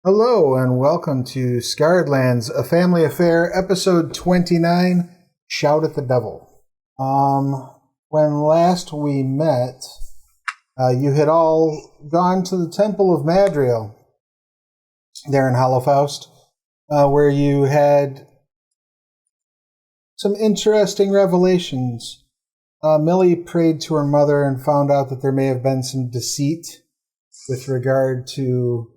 Hello and welcome to Scarred Lands, A Family Affair, episode 29, Shout at the Devil. When last we met, you had all gone to the Temple of Madriel there in Holofaust, where you had some interesting revelations. Millie prayed to her mother and found out that there may have been some deceit with regard to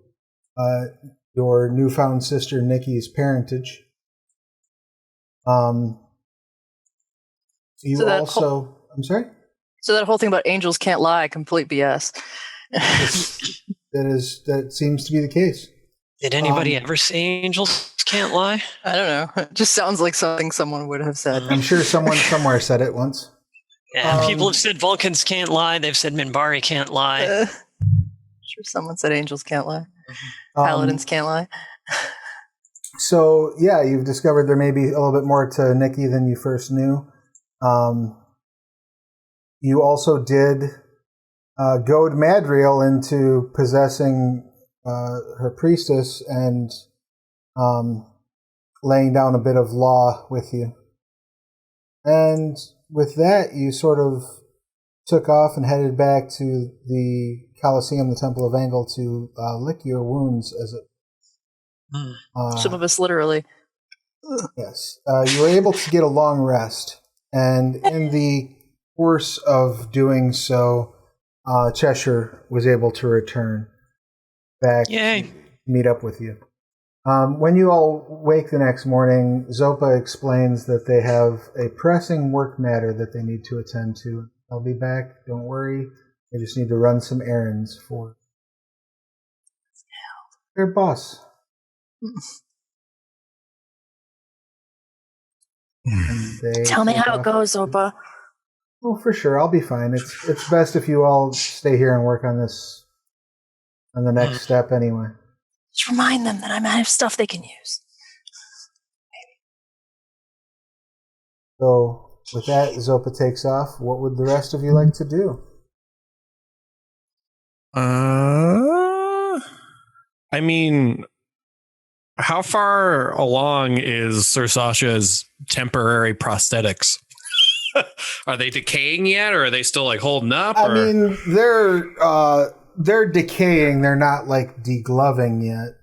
your newfound sister Nikki's parentage. I'm sorry? So that whole thing about angels can't lie, complete BS. That seems to be the case. Did anybody ever say angels can't lie? I don't know. It just sounds like something someone would have said. I'm sure someone somewhere said it once. Yeah, people have said Vulcans can't lie. They've said Minbari can't lie. Sure someone said angels can't lie. Paladins can't lie. So, yeah, you've discovered there may be a little bit more to Nikki than you first knew. You also did goad Madriel into possessing her priestess and laying down a bit of law with you. And with that, you sort of took off and headed back to the Colosseum, the Temple of Angle, to lick your wounds as it... Some of us literally. Yes. You were able to get a long rest, and in the course of doing so, Cheshire was able to return back to meet up with you. When you all wake the next morning, Zopa explains that they have a pressing work matter that they need to attend to. I'll be back, don't worry. They just need to run some errands for their boss. Tell me how it goes, Zopa. Oh, for sure, I'll be fine. It's best if you all stay here and work on this, on the next step anyway. Just remind them that I might have stuff they can use. Maybe. So, with that, Zopa takes off. What would the rest of you like to do? I mean, how far along is Ser Sasha's temporary prosthetics? Are they decaying yet, or are they still like holding up? I mean, they're decaying. They're not like degloving yet.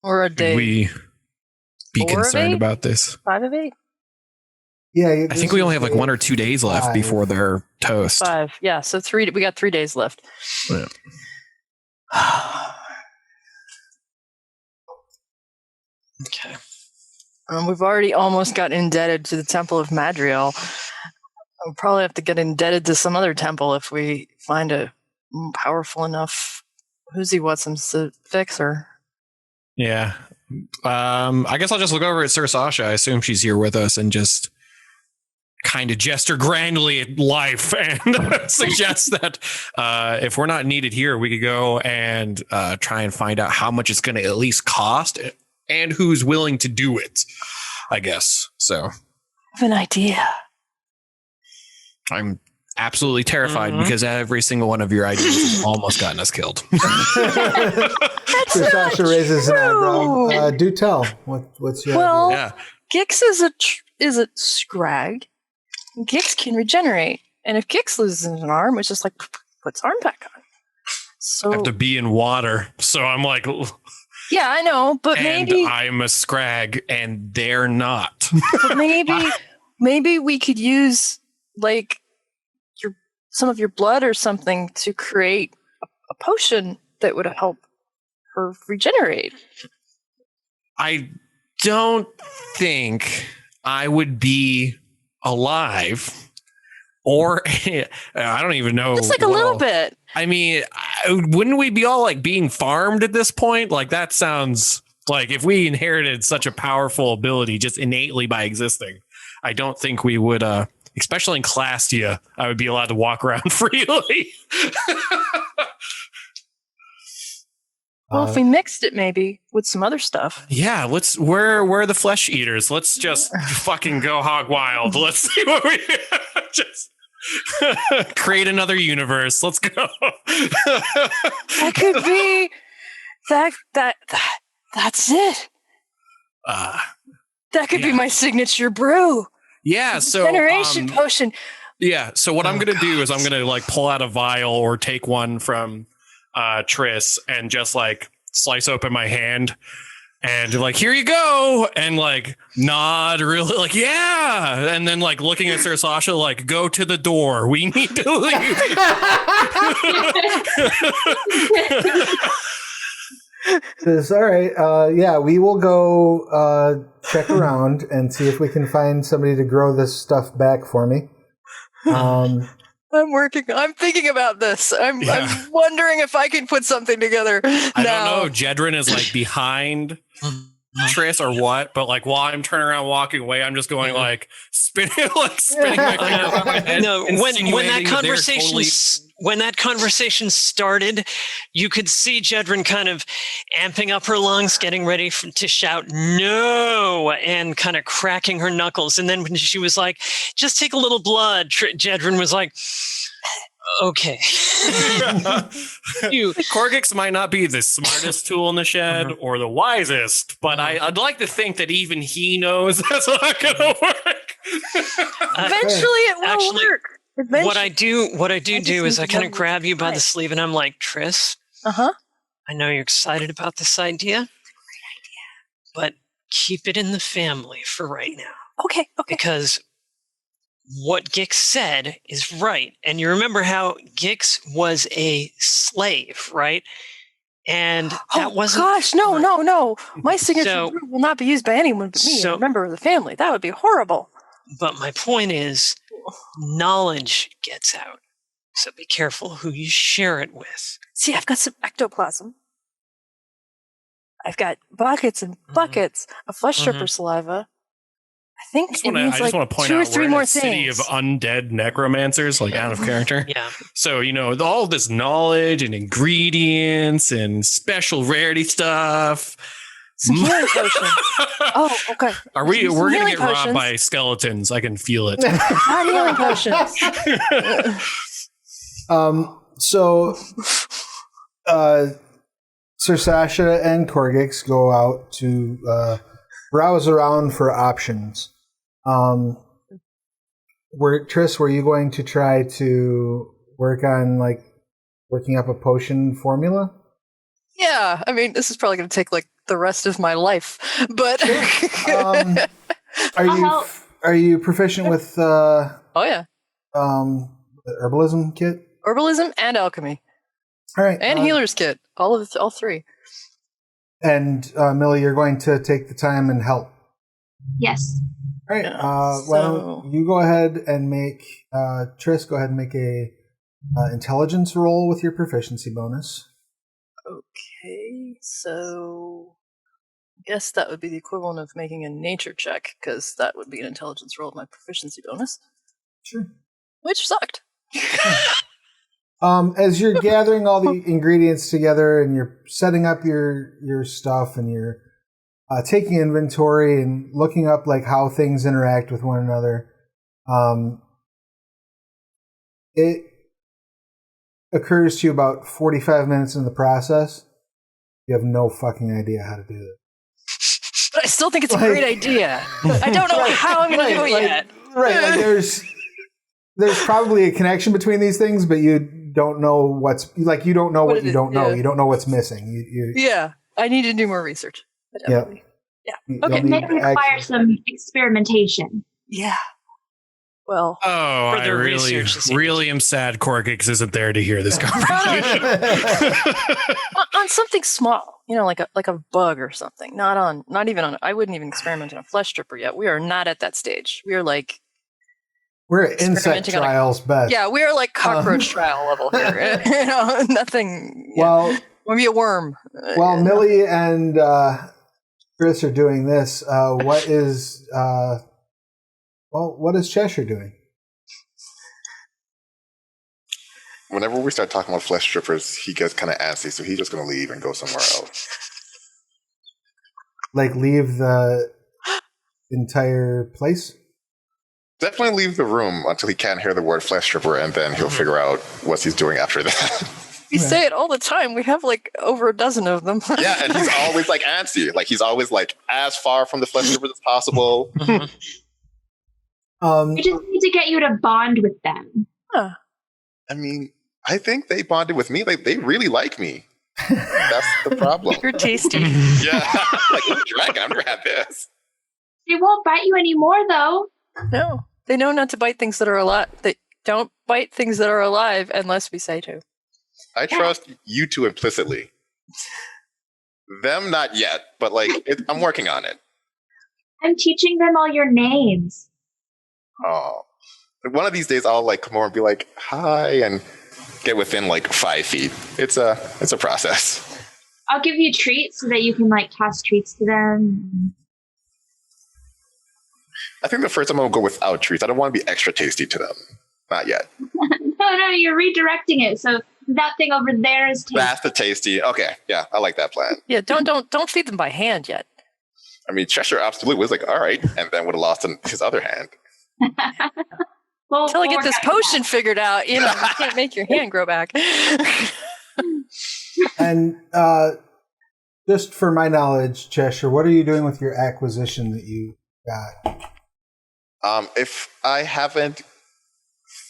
Or a day. Should we be concerned about this? 5 of 8? Yeah, I think we only have like 1 or 2 days left before they're toast. 5, yeah. So 3. We got 3 days left. Yeah. Okay. We've already almost got indebted to the Temple of Madriel. We'll probably have to get indebted to some other temple if we find a powerful enough whoozy whatsums to fix her. Yeah. I guess I'll just look over at Ser Sasha. I assume she's here with us and just kind of gesture grandly at life and suggest that if we're not needed here, we could go and try and find out how much it's going to at least cost and who's willing to do it, I guess. So I have an idea. I'm absolutely terrified because every single one of your ideas has almost gotten us killed. Ser Sasha raises an eyebrow. Do tell. What's your idea? Yeah. Gix is a Scrag. Gix can regenerate. And if Gix loses an arm, it's just like, puts arm back on. So I have to be in water. So I'm like... Yeah, I know, but maybe... I'm a Scrag, and they're not. But maybe we could use, like, some of your blood or something to create a potion that would help her regenerate. I don't think I would be alive, or I don't even know. Just like a little bit. I mean, wouldn't we be all like being farmed at this point? Like that sounds like if we inherited such a powerful ability just innately by existing, I don't think we would, especially in Clastia, I would be allowed to walk around freely. Well, if we mixed it maybe with some other stuff. Yeah, where are the flesh eaters? Let's just fucking go hog wild. Let's see what we just create another universe. Let's go. That could be That's it. That could be my signature brew. Yeah, so Generation potion. Yeah, so what I'm gonna do is I'm gonna like pull out a vial or take one from Triss and just like slice open my hand and like, here you go, and like nod really like, yeah, and then like looking at Ser Sasha like, go to the door, we need to leave. Says, all right, yeah, we will go check around and see if we can find somebody to grow this stuff back for me. I'm thinking about this. I'm wondering if I can put something together. I don't know. Jedryn is like behind Triss or what, but like while I'm turning around walking away, I'm just going like spinning my finger around my head. No, when that conversation started, you could see Jedryn kind of amping up her lungs, getting ready to shout no, and kind of cracking her knuckles. And then when she was like, just take a little blood, Jedryn was like, okay. Korggix might not be the smartest tool in the shed or the wisest, but I'd like to think that even he knows that's not going to work. Eventually it will work. What I do is I kind of grab you by the sleeve and I'm like, Triss, I know you're excited about this idea, but keep it in the family for right now. Okay. Because what Gix said is right. And you remember how Gix was a slave, right? And that wasn't... gosh, no. My signature will not be used by anyone but me, a member of the family. That would be horrible. But my point is, knowledge gets out. So be careful who you share it with. See, I've got some ectoplasm. I've got buckets and buckets of flesh stripper saliva. I think I just want to point 2 or out 3 we're more in a city of undead necromancers, like out of character. Yeah. So, all this knowledge and ingredients and special rarity stuff. Some healing potion. Oh, okay. We're going to get robbed by skeletons. I can feel it. Not healing potions. So, Ser Sasha and Korggix go out to browse around for options. Triss, were you going to try to work on working up a potion formula? Yeah, I mean, this is probably going to take the rest of my life, but are you proficient with herbalism kit? Herbalism and alchemy. All right. And healer's kit. All 3. And Millie, you're going to take the time and help. Yes. All right. Why don't you go ahead and make Triss? Go ahead and make a intelligence roll with your proficiency bonus. Okay, so I guess that would be the equivalent of making a nature check, because that would be an intelligence roll of my proficiency bonus. Sure. Which sucked. As you're gathering all the ingredients together and you're setting up your stuff and you're taking inventory and looking up how things interact with one another, it occurs to you about 45 minutes in the process, you have no fucking idea how to do it. But I still think it's a great idea. I don't know how I'm going to do it yet. Right, there's probably a connection between these things, but you don't know what's you don't know what you don't know. You don't know what's missing. Yeah, I need to do more research. Yeah. Okay. It may require some experimentation. Yeah. Well, I really am sad Korggix isn't there to hear this conversation. On something small, like a bug or something. Not even on. I wouldn't even experiment on a flesh stripper yet. We are not at that stage. We are we're at insect trials best. Yeah, we are cockroach trial level here. Nothing. Well, maybe a worm. While Millie and Triss are doing this, what is Cheshire doing? Whenever we start talking about flesh strippers, he gets kind of antsy, so he's just going to leave and go somewhere else. Leave the entire place? Definitely leave the room until he can't hear the word flesh stripper, and then he'll figure out what he's doing after that. You say it all the time. We have like over a dozen of them. Yeah, and he's always like antsy. Like he's always like as far from the flesh strippers as possible. Mhm. We just need to get you to bond with them. Huh. I mean, I think they bonded with me. Like they really like me. That's the problem. You're tasty. Yeah, like ooh, dragon. I've never had this. They won't bite you anymore, though. No, they know not to bite things that are alive. They don't bite things that are alive unless we say to. I trust you two implicitly. Them, not yet, but like I'm working on it. I'm teaching them all your names. Oh, one of these days I'll like come over and be like, "Hi," and get within like 5 feet. It's a process. I'll give you treats so that you can like toss treats to them. I think the first time I'll go without treats. I don't want to be extra tasty to them. Not yet. No, you're redirecting it. So that thing over there is tasty. That's the tasty. Okay, yeah, I like that plan. Yeah, don't feed them by hand yet. I mean, Cheshire absolutely was like, all right, and then would have lost his other hand. Well, Until I get we'll this work out potion figured out, you can't make your hand grow back. And just for my knowledge, Cheshire, what are you doing with your acquisition that you got? If I haven't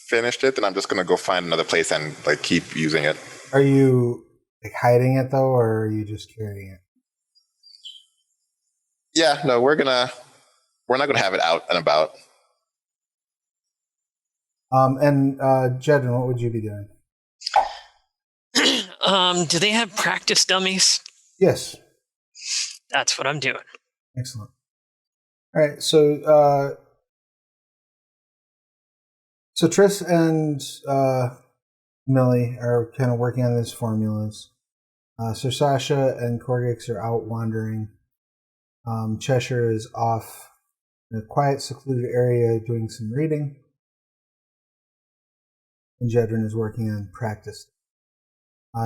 finished it, then I'm just gonna go find another place and like keep using it. Are you like hiding it though, or are you just carrying it? Yeah, no, we're not gonna have it out and about. And Jedryn, what would you be doing? Do they have practice dummies? Yes. That's what I'm doing. Excellent. All right, so Triss and Millie are kind of working on these formulas. Ser Sasha and Korggix are out wandering. Cheshire is off in a quiet, secluded area doing some reading. And Jedryn is working on practice.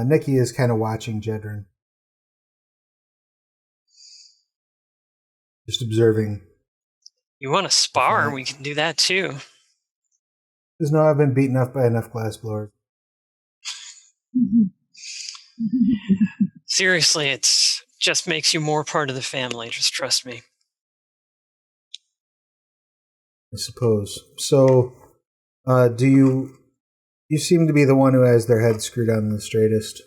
Nikki is kind of watching Jedryn. Just observing. You want to spar? Okay. We can do that too. Because no, I've been beaten up by enough glassblowers. Seriously, it's just makes you more part of the family. Just trust me. I suppose. So, do you seem to be the one who has their head screwed on the straightest.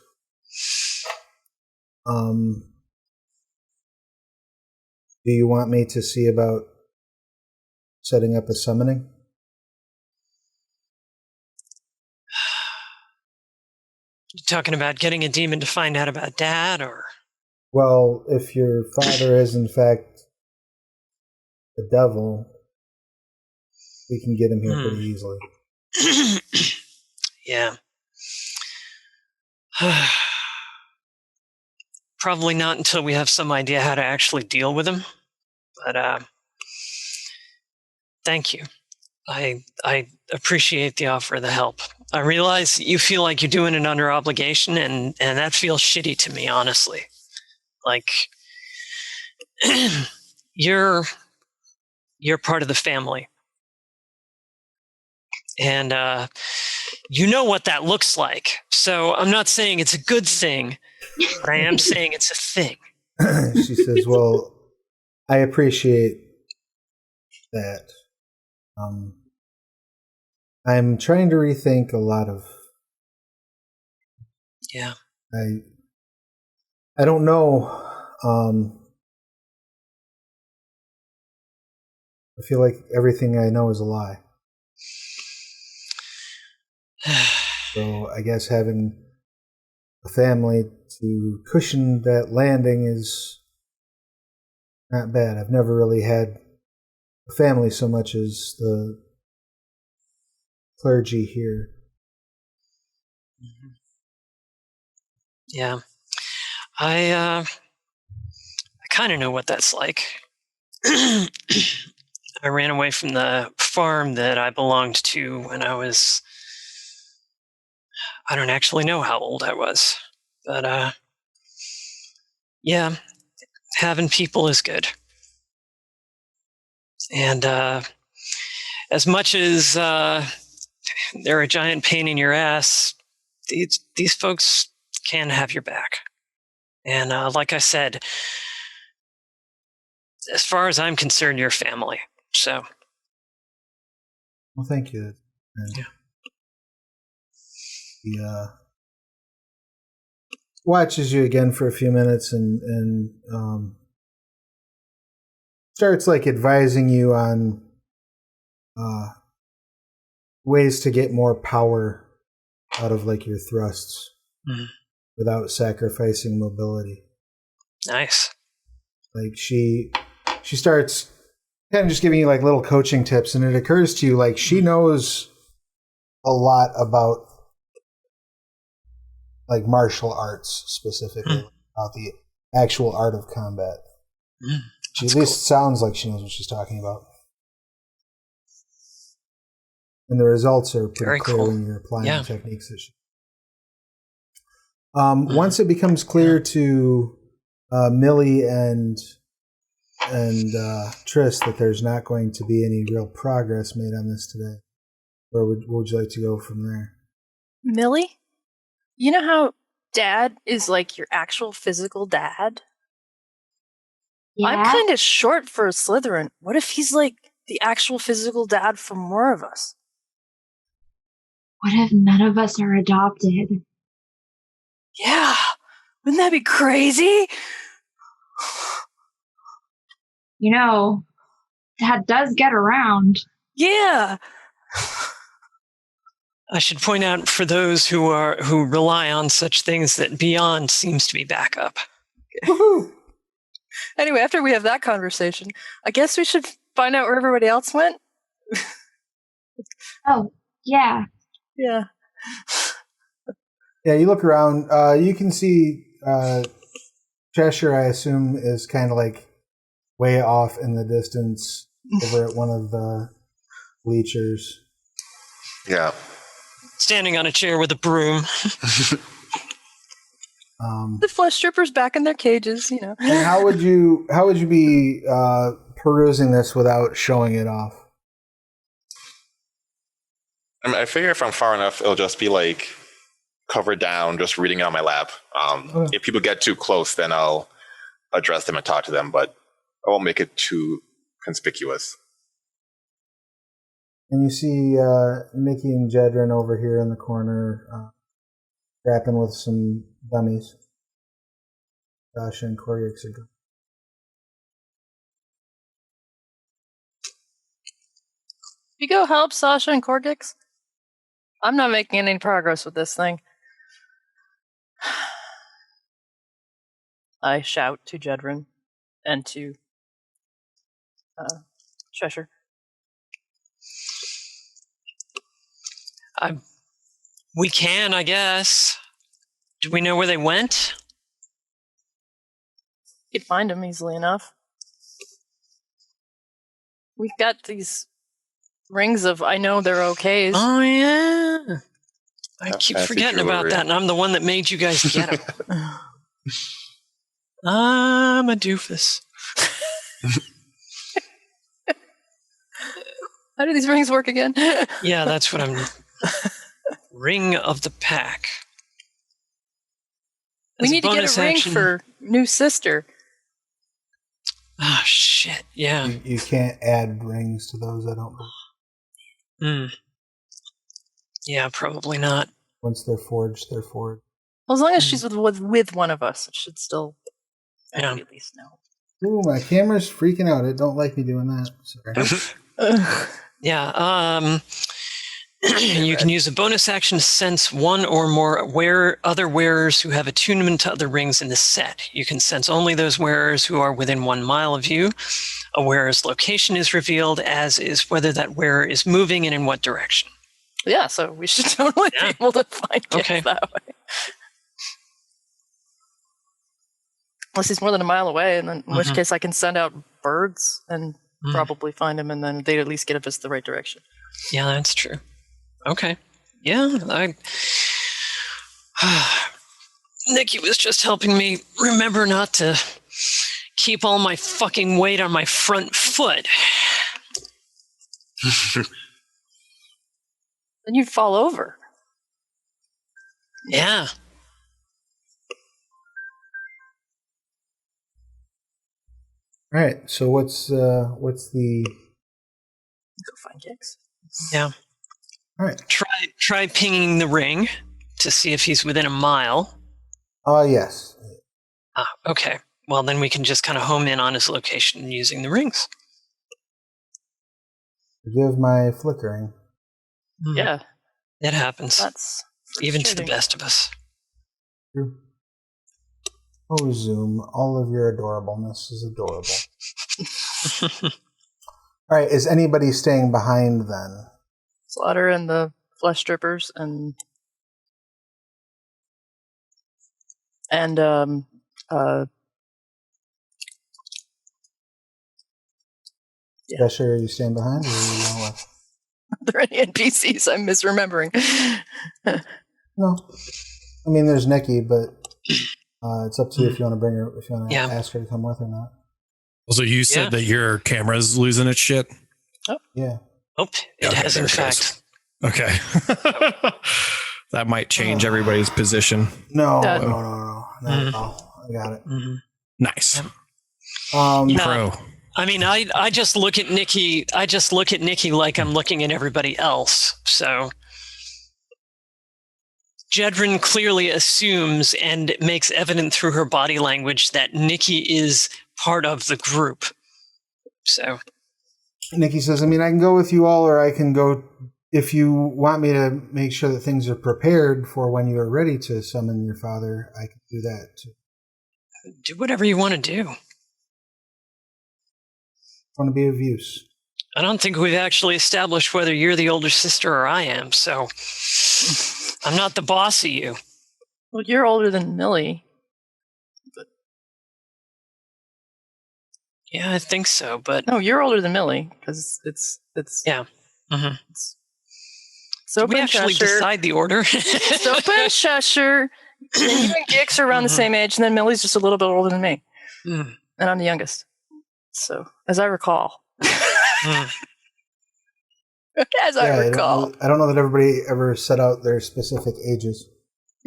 Do you want me to see about setting up a summoning? You talking about getting a demon to find out about Dad, or? Well, if your father is in fact the devil, we can get him here pretty easily. Yeah. Probably not until we have some idea how to actually deal with him. But thank you. I appreciate the offer of the help. I realize you feel like you're doing it under obligation, and that feels shitty to me, honestly. Like, you're part of the family. And you know what that looks like. So I'm not saying it's a good thing, but I am saying it's a thing. She says, well, I appreciate that. I'm trying to rethink a lot of... Yeah. I don't know. I feel like everything I know is a lie. So I guess having a family to cushion that landing is not bad. I've never really had a family so much as the clergy here. Yeah. I kind of know what that's like. I ran away from the farm that I belonged to when I don't actually know how old I was. But, yeah, having people is good. And as much as they're a giant pain in your ass, these folks can have your back. And like I said, as far as I'm concerned, you're family. So. Well, thank you. And yeah. He watches you again for a few minutes and starts like advising you on ways to get more power out of like your thrusts without sacrificing mobility. Nice. Like she starts kind of just giving you like little coaching tips, and it occurs to you like she knows a lot about like martial arts specifically, about the actual art of combat. She at least sounds like she knows what she's talking about. And the results are pretty clear when you're applying the techniques that she. Once it becomes clear to Millie and Triss that there's not going to be any real progress made on this today, where would you like to go from there? Millie? You know how Dad is like your actual physical dad? Yeah. I'm kind of short for a Slitherin. What if he's like the actual physical dad for more of us? What if none of us are adopted? Yeah. Wouldn't that be crazy? You know, Dad does get around. Yeah. I should point out for those who rely on such things that Beyond seems to be backup. Woohoo! Anyway, after we have that conversation, I guess we should find out where everybody else went. Oh, yeah. Yeah. Yeah, you look around. You can see Cheshire, I assume, is kind of like way off in the distance over at one of the bleachers. Yeah. Standing on a chair with a broom. The flesh strippers back in their cages, you know. And how would you be perusing this without showing it off? I mean, I figure if I'm far enough, it'll just be like covered down, just reading it on my lap. If people get too close, then I'll address them and talk to them, but I won't make it too conspicuous. And you see Nikki and Jedryn over here in the corner, rapping with some dummies. Sasha and Korggix are good. You go help Sasha and Korggix? I'm not making any progress with this thing. I shout to Jedryn and to Cheshire. We can, I guess. Do we know where they went? You could find them easily enough. We've got these rings of I know they're okays. Oh, yeah. I keep Fancy forgetting about jewelry. that, and I'm the one that made you guys get them. I'm a doofus. How do these rings work again? Yeah, that's what I'm... Ring of the Pack. We need to get a ring for new sister. Ah, shit, yeah. You can't add rings to those, I don't believe. Yeah, probably not. Once they're forged, they're forged. Well, as long as she's with one of us, it should still at least know. Ooh, my camera's freaking out. It don't like me doing that. Sorry. Yeah, you can use a bonus action to sense one or more other wearers who have attunement to other rings in the set. You can sense only those wearers who are within 1 mile of you. A wearer's location is revealed, as is whether that wearer is moving and in what direction. Yeah, so we should totally be able to find it that way. Unless he's more than a mile away, and then in which case I can send out birds and probably find him, and then they'd at least get us the right direction. Yeah, that's true. Okay. Yeah, Nikki was just helping me remember not to keep all my fucking weight on my front foot. Then you'd fall over. Yeah. All right. So what's the? Go find Gix. Yeah. All right. Try pinging the ring to see if he's within a mile. Yes. Okay. Well, then we can just kind of home in on his location using the rings. Forgive my flickering. Yeah. It happens. That's even to the best of us. True. Oh, Zoom, all of your adorableness is adorable. All right, is anybody staying behind then? Slaughter and the flesh strippers and Cheshire, are you staying behind or are you going left? Are there any NPCs I'm misremembering? No. I mean, there's Nikki, but it's up to you if you want to bring her, if you want to ask her to come with or not. So you said that your camera's losing its shit? Oh. Yeah. Oh, it has in fact. Okay. That might change everybody's position. No. Not at all. I got it. Nice. Pro. I mean, I just look at Nikki. I just look at Nikki like I'm looking at everybody else. So Jedryn clearly assumes and makes evident through her body language that Nikki is part of the group. So Nikki says, I mean, I can go with you all, or I can go if you want me to make sure that things are prepared for when you are ready to summon your father. I can do that too. Do whatever you want to do. Want to be of use. I don't think we've actually established whether you're the older sister or I am, so I'm not the boss of you. Well, you're older than Millie. Yeah, I think so, but no, you're older than Millie because it's yeah. Mm-hmm. Zopa we actually Cheshire, decide the order. Zopa and Cheshire, and you and Gix are around the same age, and then Millie's just a little bit older than me, and I'm the youngest. So, as I recall. As I recall. I don't know that everybody ever set out their specific ages.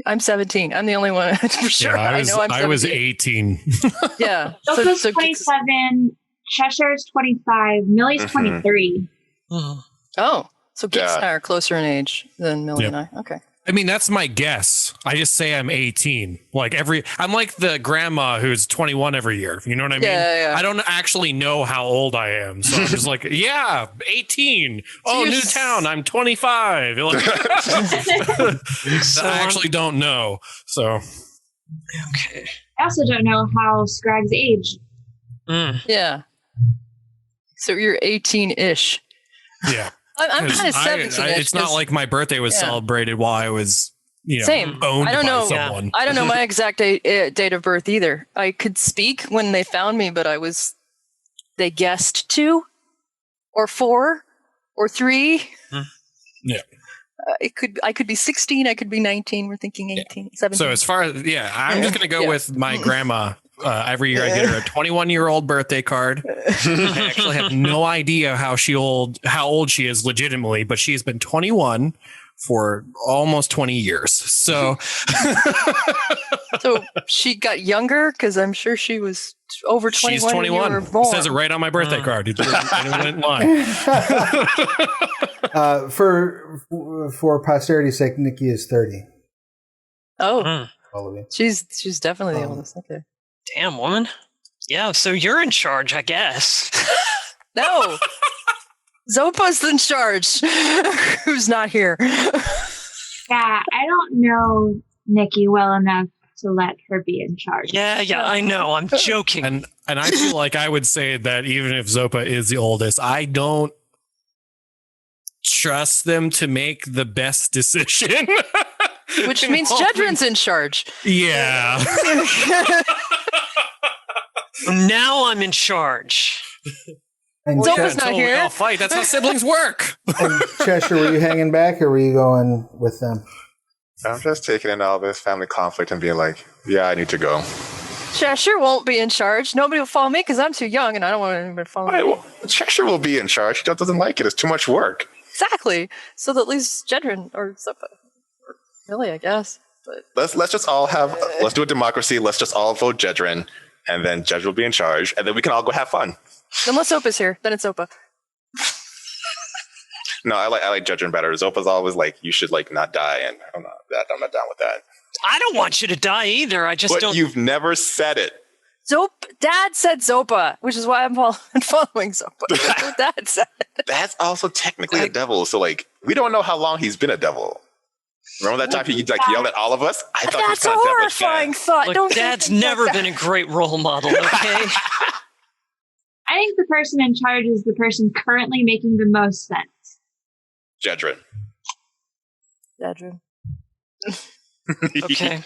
I'm 17. I'm the only one for sure. Yeah, I know I'm 17. I was 18. Yeah. Zopa's 27, Cheshire's 25, Millie's 23. Oh, so Gix and I are closer in age than Millie and I. Okay. I mean, that's my guess. I just say I'm 18. I'm like the grandma who's 21 every year. You know what I mean? Yeah. I don't actually know how old I am. So I'm just like, 18. So new town. I'm 25. I actually don't know. So. Okay. I also don't know how Scrag's age. Yeah. So you're 18-ish. Yeah. I'm kind of 17. It's not like my birthday was celebrated while I was, Same. owned I don't by know. someone. I don't know my exact date of birth either. I could speak when they found me, but they guessed 2 or 4 or 3. Yeah. I could be 16. I could be 19. We're thinking 18, 17. So as far as, I'm just going to go with my grandma. Every year I get her a 21-year-old birthday card. I actually have no idea how old she is legitimately, but she's been 21 for almost 20 years. So So she got younger because I'm sure she was over 21. She's 21. When you were born. It says it right on my birthday card. Anyone in line. For posterity's sake, Nikki is 30. Oh. All of you. She's definitely the oldest. Okay. Damn, woman. Yeah, so you're in charge, I guess. No. Zopa's in charge. Who's not here. Yeah, I don't know Nikki well enough to let her be in charge. Yeah, I know. I'm joking. And I feel like I would say that even if Zopa is the oldest, I don't trust them to make the best decision. Which means Jedryn's in charge. Yeah. Now I'm in charge. And Zopa's not here. I'll fight. That's how siblings work. And Cheshire, were you hanging back or were you going with them? I'm just taking in all this family conflict and being like, yeah, I need to go. Cheshire won't be in charge. Nobody will follow me because I'm too young and I don't want anybody to follow me. Well, Cheshire will be in charge. She just doesn't like it. It's too much work. Exactly. So that leaves Jedryn or Zopa or Millie, I guess. But Let's just all have. Let's do a democracy. Let's just all vote Jedryn, and then Jedryn will be in charge, and then we can all go have fun. unless Zopa's here, then it's Zopa. No, I like Jedryn better. Zopa's always like, you should like not die, and I'm not down with that. I don't want you to die either. I just But don't. you've never said it. Dad said Zopa, which is why I'm following Zopa. That's what Dad said. That's also technically a devil. So like, we don't know how long he's been a devil. Remember that time he like yelled at all of us? I thought That's he a was kind of devilish. horrifying thought. Look, Don't Dad's think never like been a great role model, okay? I think the person in charge is the person currently making the most sense. Jedryn. Jedryn. Okay.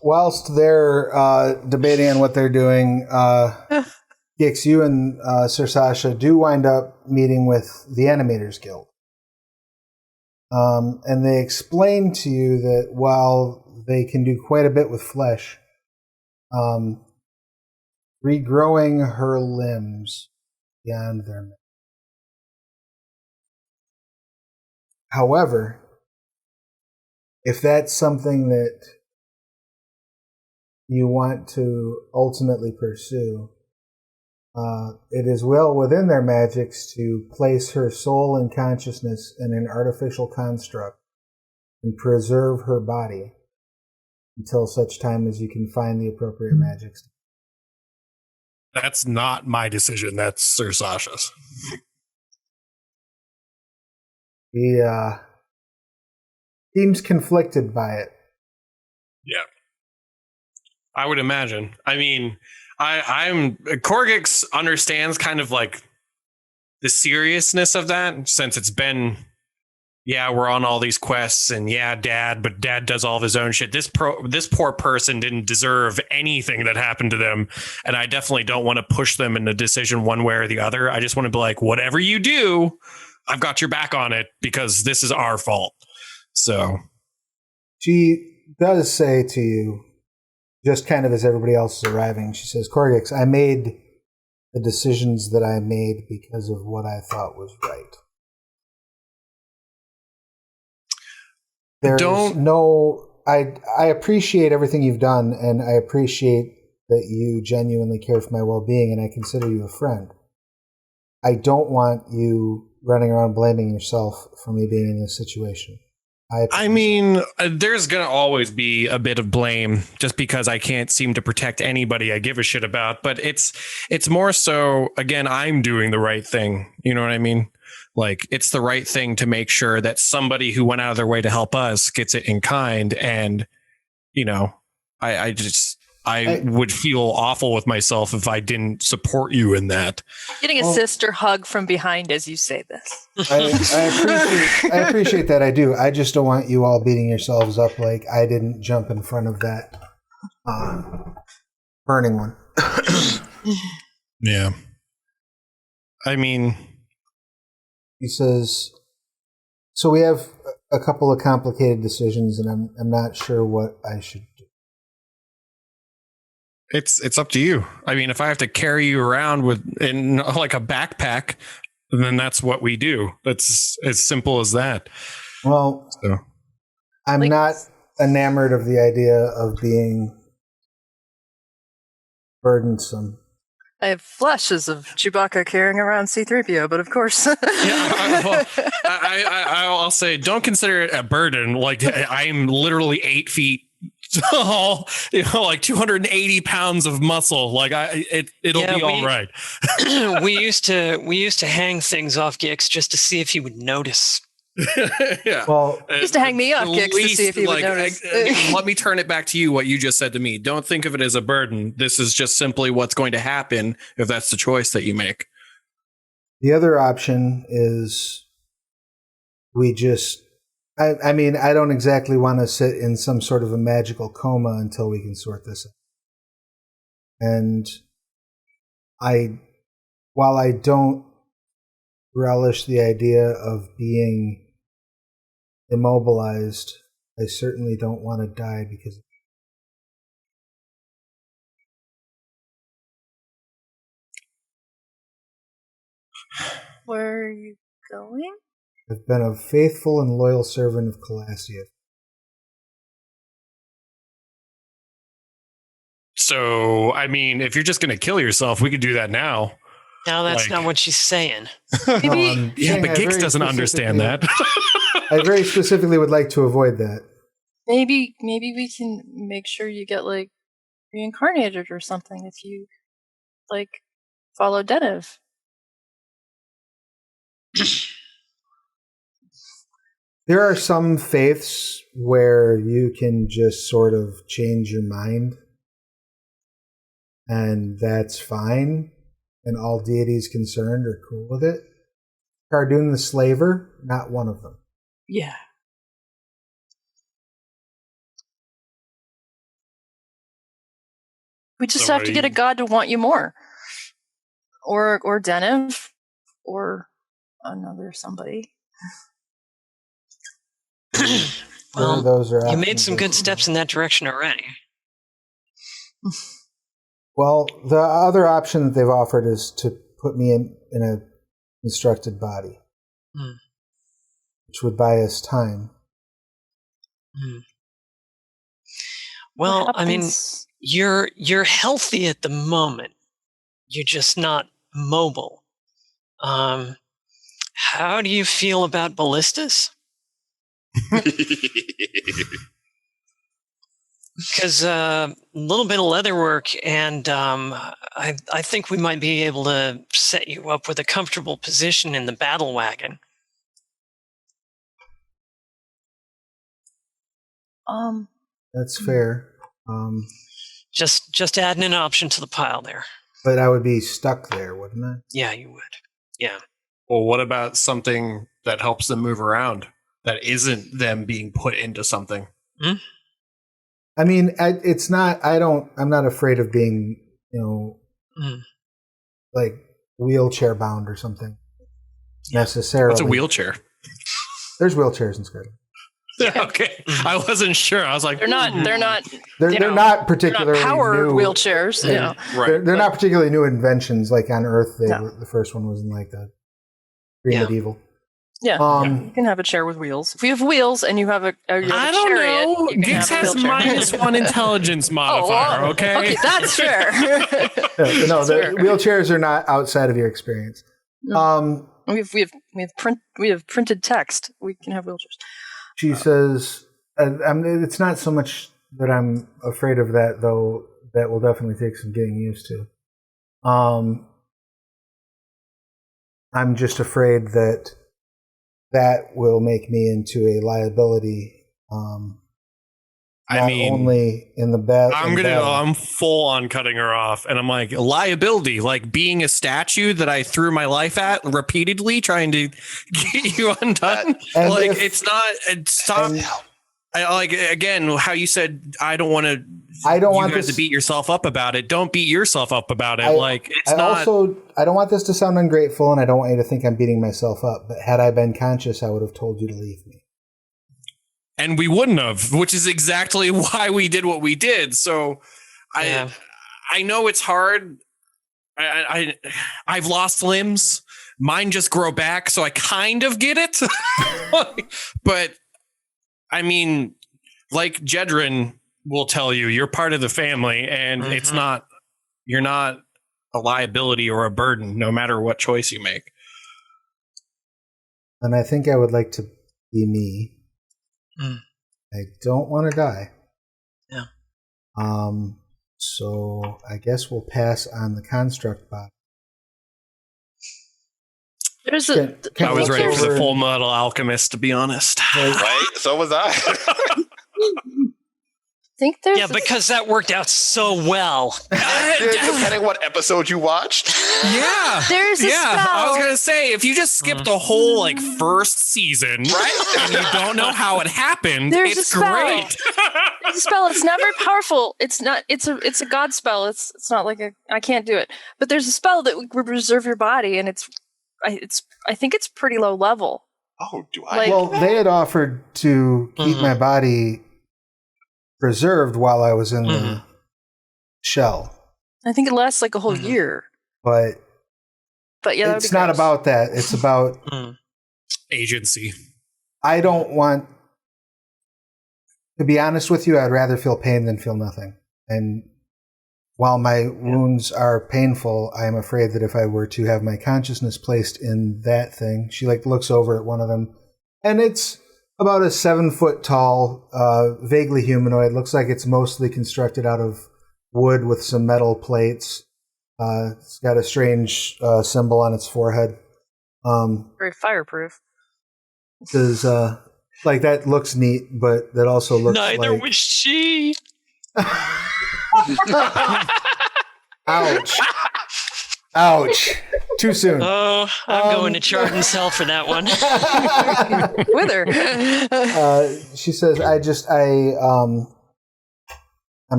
Whilst they're debating on what they're doing, Gix, you and Ser Sasha do wind up meeting with the Animators Guild. And they explain to you that while they can do quite a bit with flesh, regrowing her limbs beyond their memory. However, if that's something that you want to ultimately pursue, it is well within their magics to place her soul and consciousness in an artificial construct and preserve her body until such time as you can find the appropriate magics. That's not my decision. That's Ser Sasha's. He seems conflicted by it. Yeah. I would imagine. I mean, I'm Korggix understands kind of like the seriousness of that, since it's been, we're on all these quests, and but Dad does all of his own shit. This poor person didn't deserve anything that happened to them, and I definitely don't want to push them in a decision one way or the other. I just want to be like, whatever you do, I've got your back on it, because this is our fault. So she does say to you, just kind of as everybody else is arriving, she says, Korggix, I made the decisions that I made because of what I thought was right. I appreciate everything you've done, and I appreciate that you genuinely care for my well-being, and I consider you a friend. I don't want you running around blaming yourself for me being in this situation. I mean, there's going to always be a bit of blame just because I can't seem to protect anybody I give a shit about. But it's more so, again, I'm doing the right thing. You know what I mean? Like, it's the right thing to make sure that somebody who went out of their way to help us gets it in kind. And, you know, I would feel awful with myself if I didn't support you in that. Getting a sister hug from behind as you say this. I appreciate that. I do. I just don't want you all beating yourselves up like I didn't jump in front of that burning one. Yeah. I mean, he says, so we have a couple of complicated decisions, and I'm not sure what I should do. It's up to you. I mean, if I have to carry you around in like a backpack, then that's what we do. That's as simple as that. Well, I'm not enamored of the idea of being burdensome. I have flashes of Chewbacca carrying around C-3PO, but of course. I'll say, don't consider it a burden. Like, I'm literally 8 feet tall, like 280 pounds of muscle. Like, it'll be all right. we used to hang things off Gix just to see if he would notice. Yeah. Well, used to hang me off Gix to see if he would notice. Let me turn it back to you, what you just said to me. Don't think of it as a burden. This is just simply what's going to happen if that's the choice that you make. The other option is we just... I mean, I don't exactly want to sit in some sort of a magical coma until we can sort this out. And while I don't relish the idea of being immobilized, I certainly don't want to die because of it. Where are you going? I've been a faithful and loyal servant of Calassia. So, I mean, if you're just going to kill yourself, we could do that now. No, that's not what she's saying. Maybe, Yeah, but I Gix very doesn't understand that. I very specifically would like to avoid that. maybe we can make sure you get like reincarnated or something if you like follow Denev. There are some faiths where you can just sort of change your mind, and that's fine, and all deities concerned are cool with it. Chardun the Slaver, not one of them. Yeah. We just have to get a god to want you more. Or Denev. Or another somebody. Well, those are you made some good steps in that direction already. Well, the other option that they've offered is to put me in a constructed body, which would buy us time. Well, I mean, you're healthy at the moment. You're just not mobile. How do you feel about ballistas? Because a little bit of leather work, and I think we might be able to set you up with a comfortable position in the battle wagon. That's fair. Just adding an option to the pile there. But I would be stuck there, wouldn't I? Yeah, you would. Yeah. Well, what about something that helps them move around that isn't them being put into something? I mean, it's not. I'm not afraid of being, like wheelchair bound or something. Necessarily. What's a wheelchair? There's wheelchairs in Scrag. Okay, I wasn't sure. I was like, they're not They're not particularly they're not power new wheelchairs. right? They're not particularly new inventions. Like on Earth, the first one was in like the pre-medieval. Yeah, you can have a chair with wheels. If you have wheels and you have a chariot, I don't know. Gix has -1 intelligence modifier. Okay, that's fair. No, the wheelchairs are not outside of your experience. We have printed text. We can have wheelchairs. She says, it's not so much that I'm afraid of that, though. That will definitely take some getting used to. I'm just afraid that will make me into a liability. Only in the bed. I'm full on cutting her off, and I'm like, liability, like being a statue that I threw my life at repeatedly, trying to get you undone. Like it's not. Like again, how you said, I don't want to beat yourself up about it. Don't beat yourself up about it. I don't want this to sound ungrateful, and I don't want you to think I'm beating myself up. But had I been conscious, I would have told you to leave me. And we wouldn't have, which is exactly why we did what we did. So I know it's hard. I've lost limbs. Mine just grow back, so I kind of get it. But I mean, like Jedryn will tell you, you're part of the family, and you're not a liability or a burden, no matter what choice you make. And I think I would like to be me. I don't want to die. Yeah. So I guess we'll pass on the construct bot. I was ready for the Full Metal Alchemist, to be honest. Right? So was I. Think there's because that worked out so well. Depending what episode you watched. Yeah. There's a spell. I was gonna say, if you just skip the whole first season, right? And you don't know how it happened, it's great. There's a spell. It's not very powerful. It's not. It's a god spell. It's not like I can't do it. But there's a spell that would preserve your body, and I think it's pretty low level. Oh, do I? Well, they had offered to keep my body preserved while I was in the shell. I think it lasts like a whole year. But yeah, it's not about that. It's about agency. I don't want to be honest with you. I'd rather feel pain than feel nothing. And while my wounds are painful, I am afraid that if I were to have my consciousness placed in that thing, she looks over at one of them, and it's about a 7-foot tall, vaguely humanoid. Looks like it's mostly constructed out of wood with some metal plates. It's got a strange symbol on its forehead. Very fireproof. Does that looks neat, but that also looks Neither was she. Ouch. Ouch. Too soon. Oh, I'm going to Chardun's hell for that one. With her. She says, I'm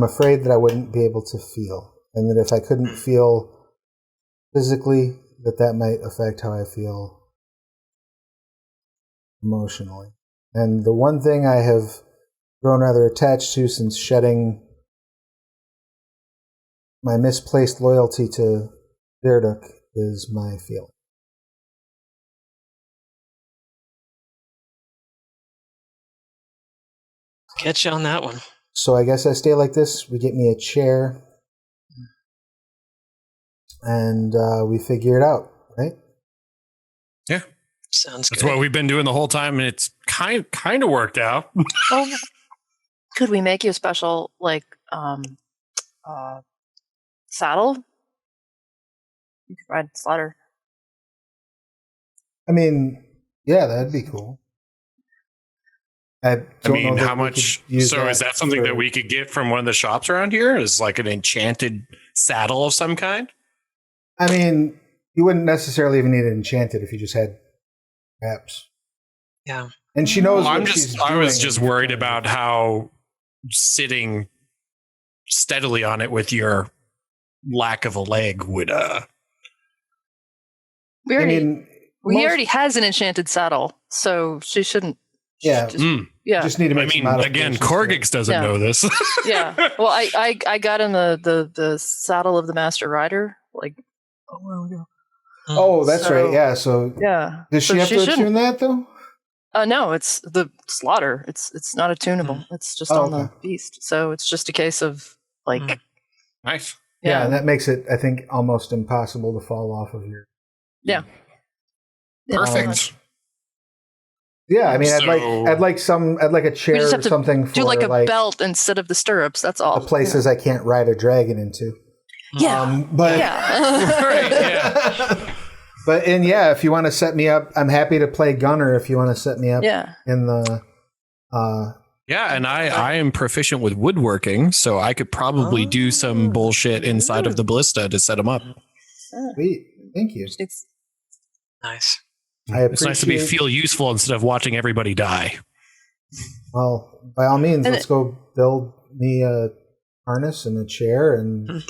afraid that I wouldn't be able to feel. And that if I couldn't feel physically, that might affect how I feel emotionally. And the one thing I have grown rather attached to since shedding my misplaced loyalty to Virduk is my feeling. Get you on that one. So I guess I stay like this. We get me a chair, and we figure it out, right? Yeah. Sounds good. That's what we've been doing the whole time, and it's kind of worked out. Well, could we make you a special, saddle? You could ride Slaughter. I mean, yeah, that'd be cool. I mean, how much? So is that something that we could get from one of the shops around here? Is like an enchanted saddle of some kind? I mean, you wouldn't necessarily even need it enchanted if you just had wraps. Yeah. And she knows I was just doing. worried about how sitting steadily on it with your lack of a leg would He already has an enchanted saddle, so she shouldn't. Yeah. Yeah. Just need to make again, Korggix doesn't know this. Yeah. Well, I got him the saddle of the Master Rider a while ago. Oh, that's right. Yeah. So yeah. Does she have to attune that though? No, it's the Slaughter. It's not attunable. It's just on the beast. So it's just a case of nice. Yeah, and that makes it, I think, almost impossible to fall off of your. Yeah. Perfect. Yeah, I mean, I'd like a chair or something for do like a belt instead of the stirrups. That's all. The places I can't ride a dragon into. Yeah. But Right, yeah. But if you want to set me up, I'm happy to play gunner. If you want to set me up in the. Yeah, and I am proficient with woodworking, so I could probably do some bullshit inside of the ballista to set them up. Sweet, thank you. It's nice. It's nice to feel useful instead of watching everybody die. Well, by all means, let's go build me a harness and a chair, and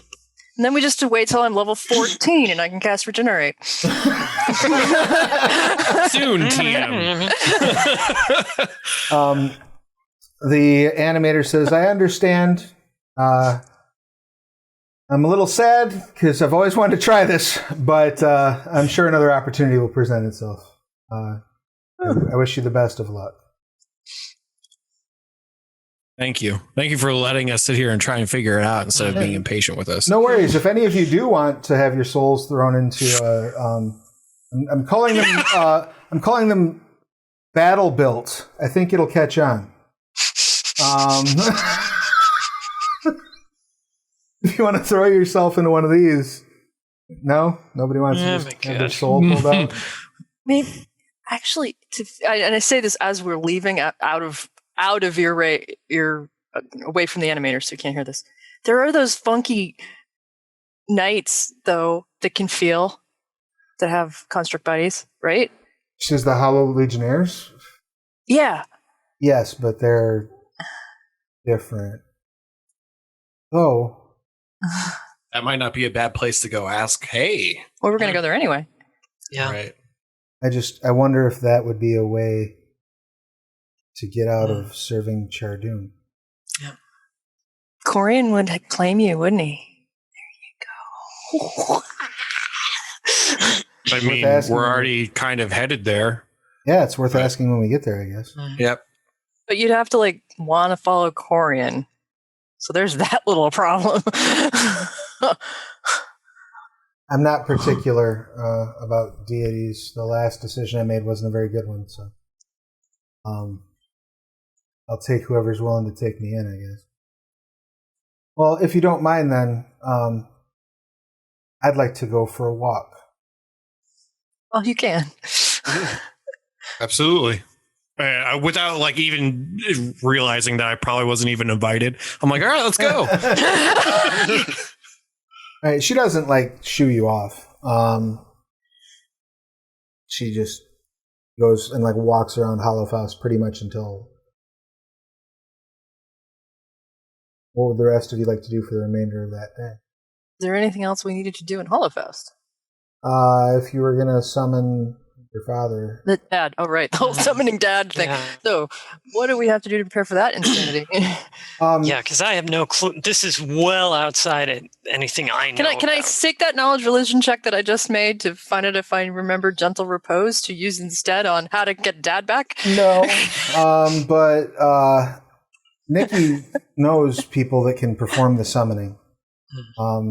then we just have to wait till I'm level 14 and I can cast Regenerate. Soon, TM. The animator says, "I understand. I'm a little sad because I've always wanted to try this, but I'm sure another opportunity will present itself. I wish you the best of luck." Thank you. Thank you for letting us sit here and try and figure it out instead of being impatient with us. No worries. If any of you do want to have your souls thrown into I'm calling them battle built. I think it'll catch on. If you want to throw yourself into one of these, no, nobody wants to just have their soul pulled out. Maybe actually, and I say this as we're leaving out of your away from the animators, so you can't hear this. There are those funky knights though that can feel, that have construct bodies, right? She says the Hollow Legionnaires. Yeah. Yes, but they're different. Oh. That might not be a bad place to go ask. Hey. Well, we're going to go there anyway. Yeah. Right. I wonder if that would be a way to get out of serving Chardun. Yeah. Corian would claim you, wouldn't he? There you go. I mean, we're already kind of headed there. Yeah, it's worth asking when we get there, I guess. Yep. But you'd have to want to follow Corian. So there's that little problem. I'm not particular about deities. The last decision I made wasn't a very good one, so I'll take whoever's willing to take me in, I guess. Well, if you don't mind, then I'd like to go for a walk. Well, you can. Absolutely. Without like even realizing that I probably wasn't even invited, I'm like, all right, let's go. All right, she doesn't like shoo you off. She just goes and like walks around Hollowhouse pretty much until. What would the rest of you like to do for the remainder of that day? Is there anything else we needed to do in Hollowfest? If you were gonna summon your father, The dad. Oh, right. The whole summoning dad thing. Yeah. So, what do we have to do to prepare for that insanity? Yeah, because I have no clue. This is well outside of anything I know. Can I take that knowledge religion check that I just made to find out if I remember gentle repose to use instead on how to get dad back? no. But Nikki knows people that can perform the summoning.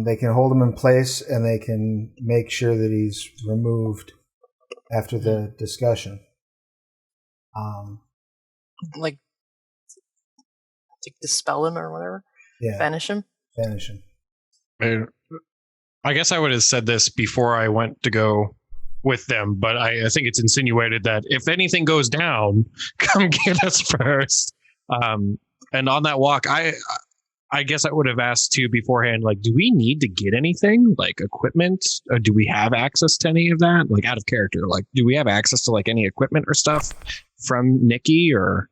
They can hold him in place, and they can make sure that he's removed after the discussion. Like dispel him or whatever? Yeah, Banish him? banish him. I guess I would have said this before I went to go with them, but I think it's insinuated that if anything goes down, come get us first. And on that walk, I guess I would have asked too beforehand, like, do we need to get anything, like equipment? Or do we have access to any of that? Like out of character, like, do we have access to like any equipment or stuff from Nikki or?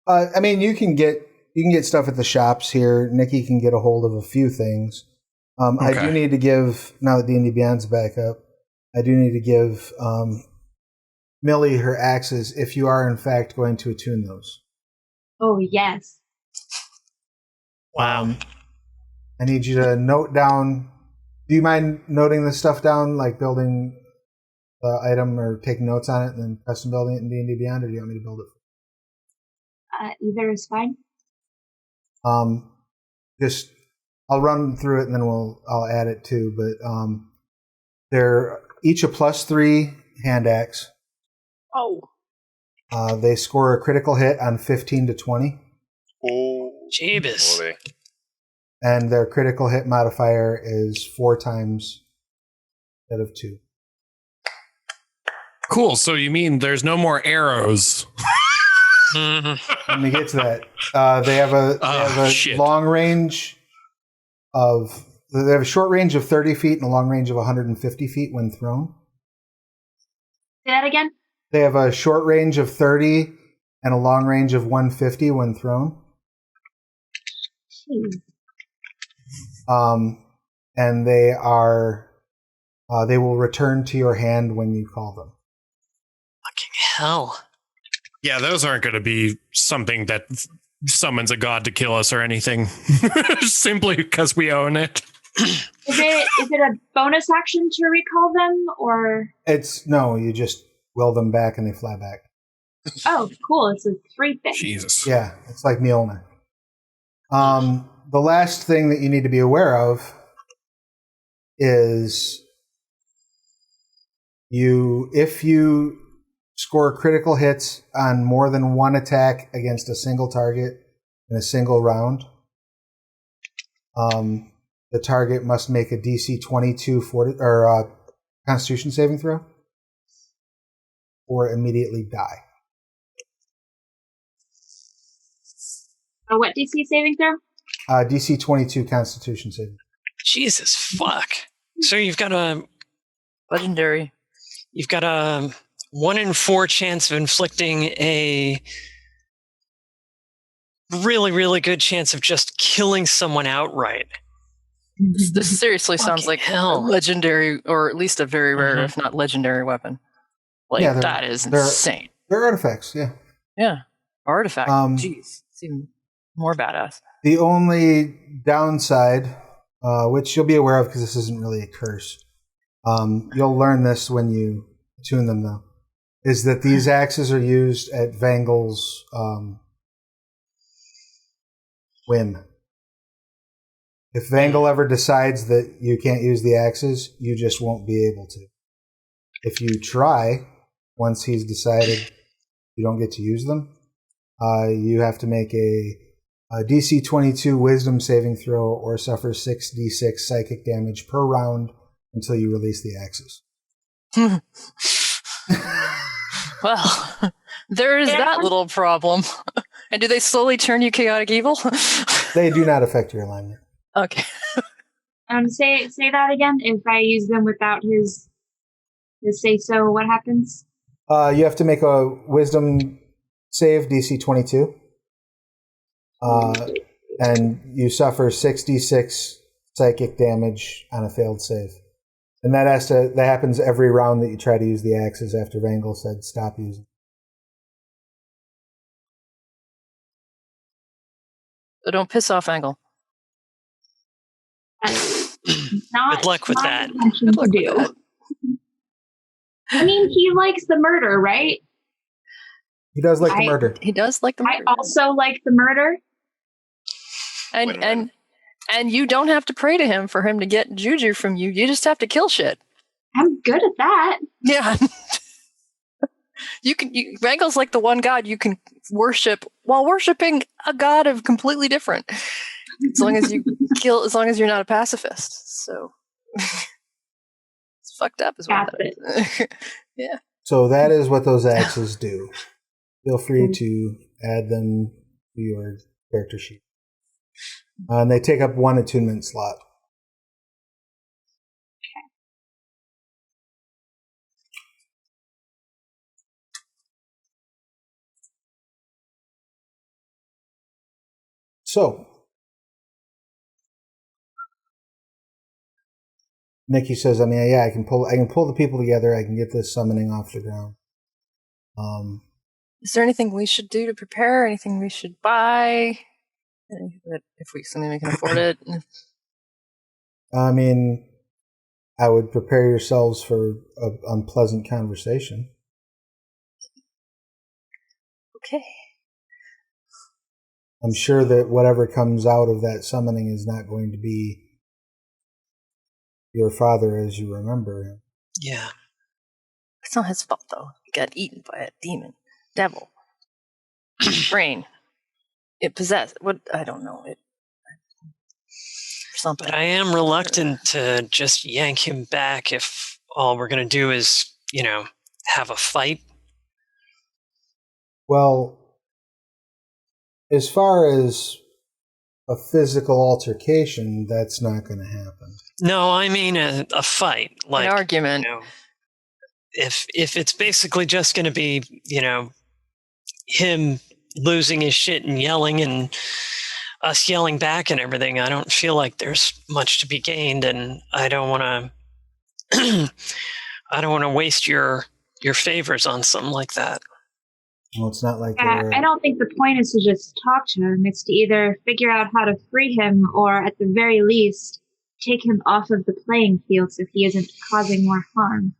I mean, you can get stuff at the shops here. Nikki can get a hold of a few things. I do need to give, now that D&D Beyond's back up, I do need to give Millie her axes if you are in fact going to attune those. Oh, yes. Wow. I need you to note down. Do you mind noting this stuff down, like building the item or taking notes on it and then custom building it in D&D Beyond, or do you want me to build it? Either is fine. Just I'll run through it and then I'll add it too. But they're each a +3 hand axe. Oh. They score a critical hit on 15 to 20. Oh, Jeebus. boy. And their critical hit modifier is 4 times instead of 2. Cool. So you mean there's no more arrows? Let me get to that. They have a long range of. They have a short range of 30 feet and a long range of 150 feet when thrown. Say that again? They have a short range of 30 and a long range of 150 when thrown. And they are. They will return to your hand when you call them. Fucking hell. Yeah, those aren't going to be something that summons a god to kill us or anything. Simply because we own it. Is it a bonus action to recall them, or? No, you just will them back and they fly back. Oh, cool. It's a free thing. Jesus. Yeah, it's like Mjolnir. The last thing that you need to be aware of is if you score critical hits on more than one attack against a single target in a single round, the target must make a DC 22 Constitution saving throw or immediately die. What DC saving throw? DC 22 Constitution saving. Jesus fuck. So you've got a Legendary. 1 in 4 chance of inflicting a really, really good chance of just killing someone outright. This seriously sounds Fucking like hell. a legendary, or at least a very rare, if not legendary weapon. Like, Yeah, that is they're- insane. They're artifacts, yeah. Yeah. Artifact. Jeez. Seem more badass. The only downside, which you'll be aware of because this isn't really a curse, you'll learn this when you tune them though, is that these axes are used at Vangel's whim. If Vangal ever decides that you can't use the axes, you just won't be able to. If you try, once he's decided you don't get to use them, you have to make a DC 22 Wisdom saving throw or suffer 6d6 psychic damage per round until you release the axes. Well, there is that little problem. And do they slowly turn you chaotic evil? They do not affect your alignment. Okay. Say that again. If I use them without his say so, what happens? You have to make a Wisdom save, DC 22. And you suffer 6d6 psychic damage on a failed save. And that happens every round that you try to use the axes after Vangal said stop using. So don't piss off Angle. Not Good luck with my that. intention Good luck to with do. that. I mean, he likes the murder, right? He does like the murder. He does like the I murder. also like the murder. And you don't have to pray to him for him to get juju from you. You just have to kill shit. I'm good at that. Yeah. Rangel's like the one god you can worship while worshiping a god of completely different. As long as you're not a pacifist. So it's fucked up as well. Yeah. So that is what those axes do. Feel free to add them to your character sheet. And they take up one attunement slot. So, Nikki says, I mean, yeah, I can pull the people together. I can get this summoning off the ground. Is there anything we should do to prepare? Anything we should buy? Something we can afford it. I mean, I would prepare yourselves for an unpleasant conversation. Okay. I'm sure that whatever comes out of that summoning is not going to be your father as you remember him. Yeah. It's not his fault, though. He got eaten by a demon. Devil. Brain. It possessed. What? I don't know. Something. But I am reluctant to just yank him back if all we're going to do is, have a fight. Well, as far as a physical altercation, that's not going to happen. No, I mean a fight. Like an argument. If it's basically just going to be, him losing his shit and yelling and us yelling back and everything, I don't feel like there's much to be gained, and I don't want to waste your favors on something like that. Well, it's not like I don't think the point is to just talk to him. It's to either figure out how to free him, or at the very least, take him off of the playing field so he isn't causing more harm.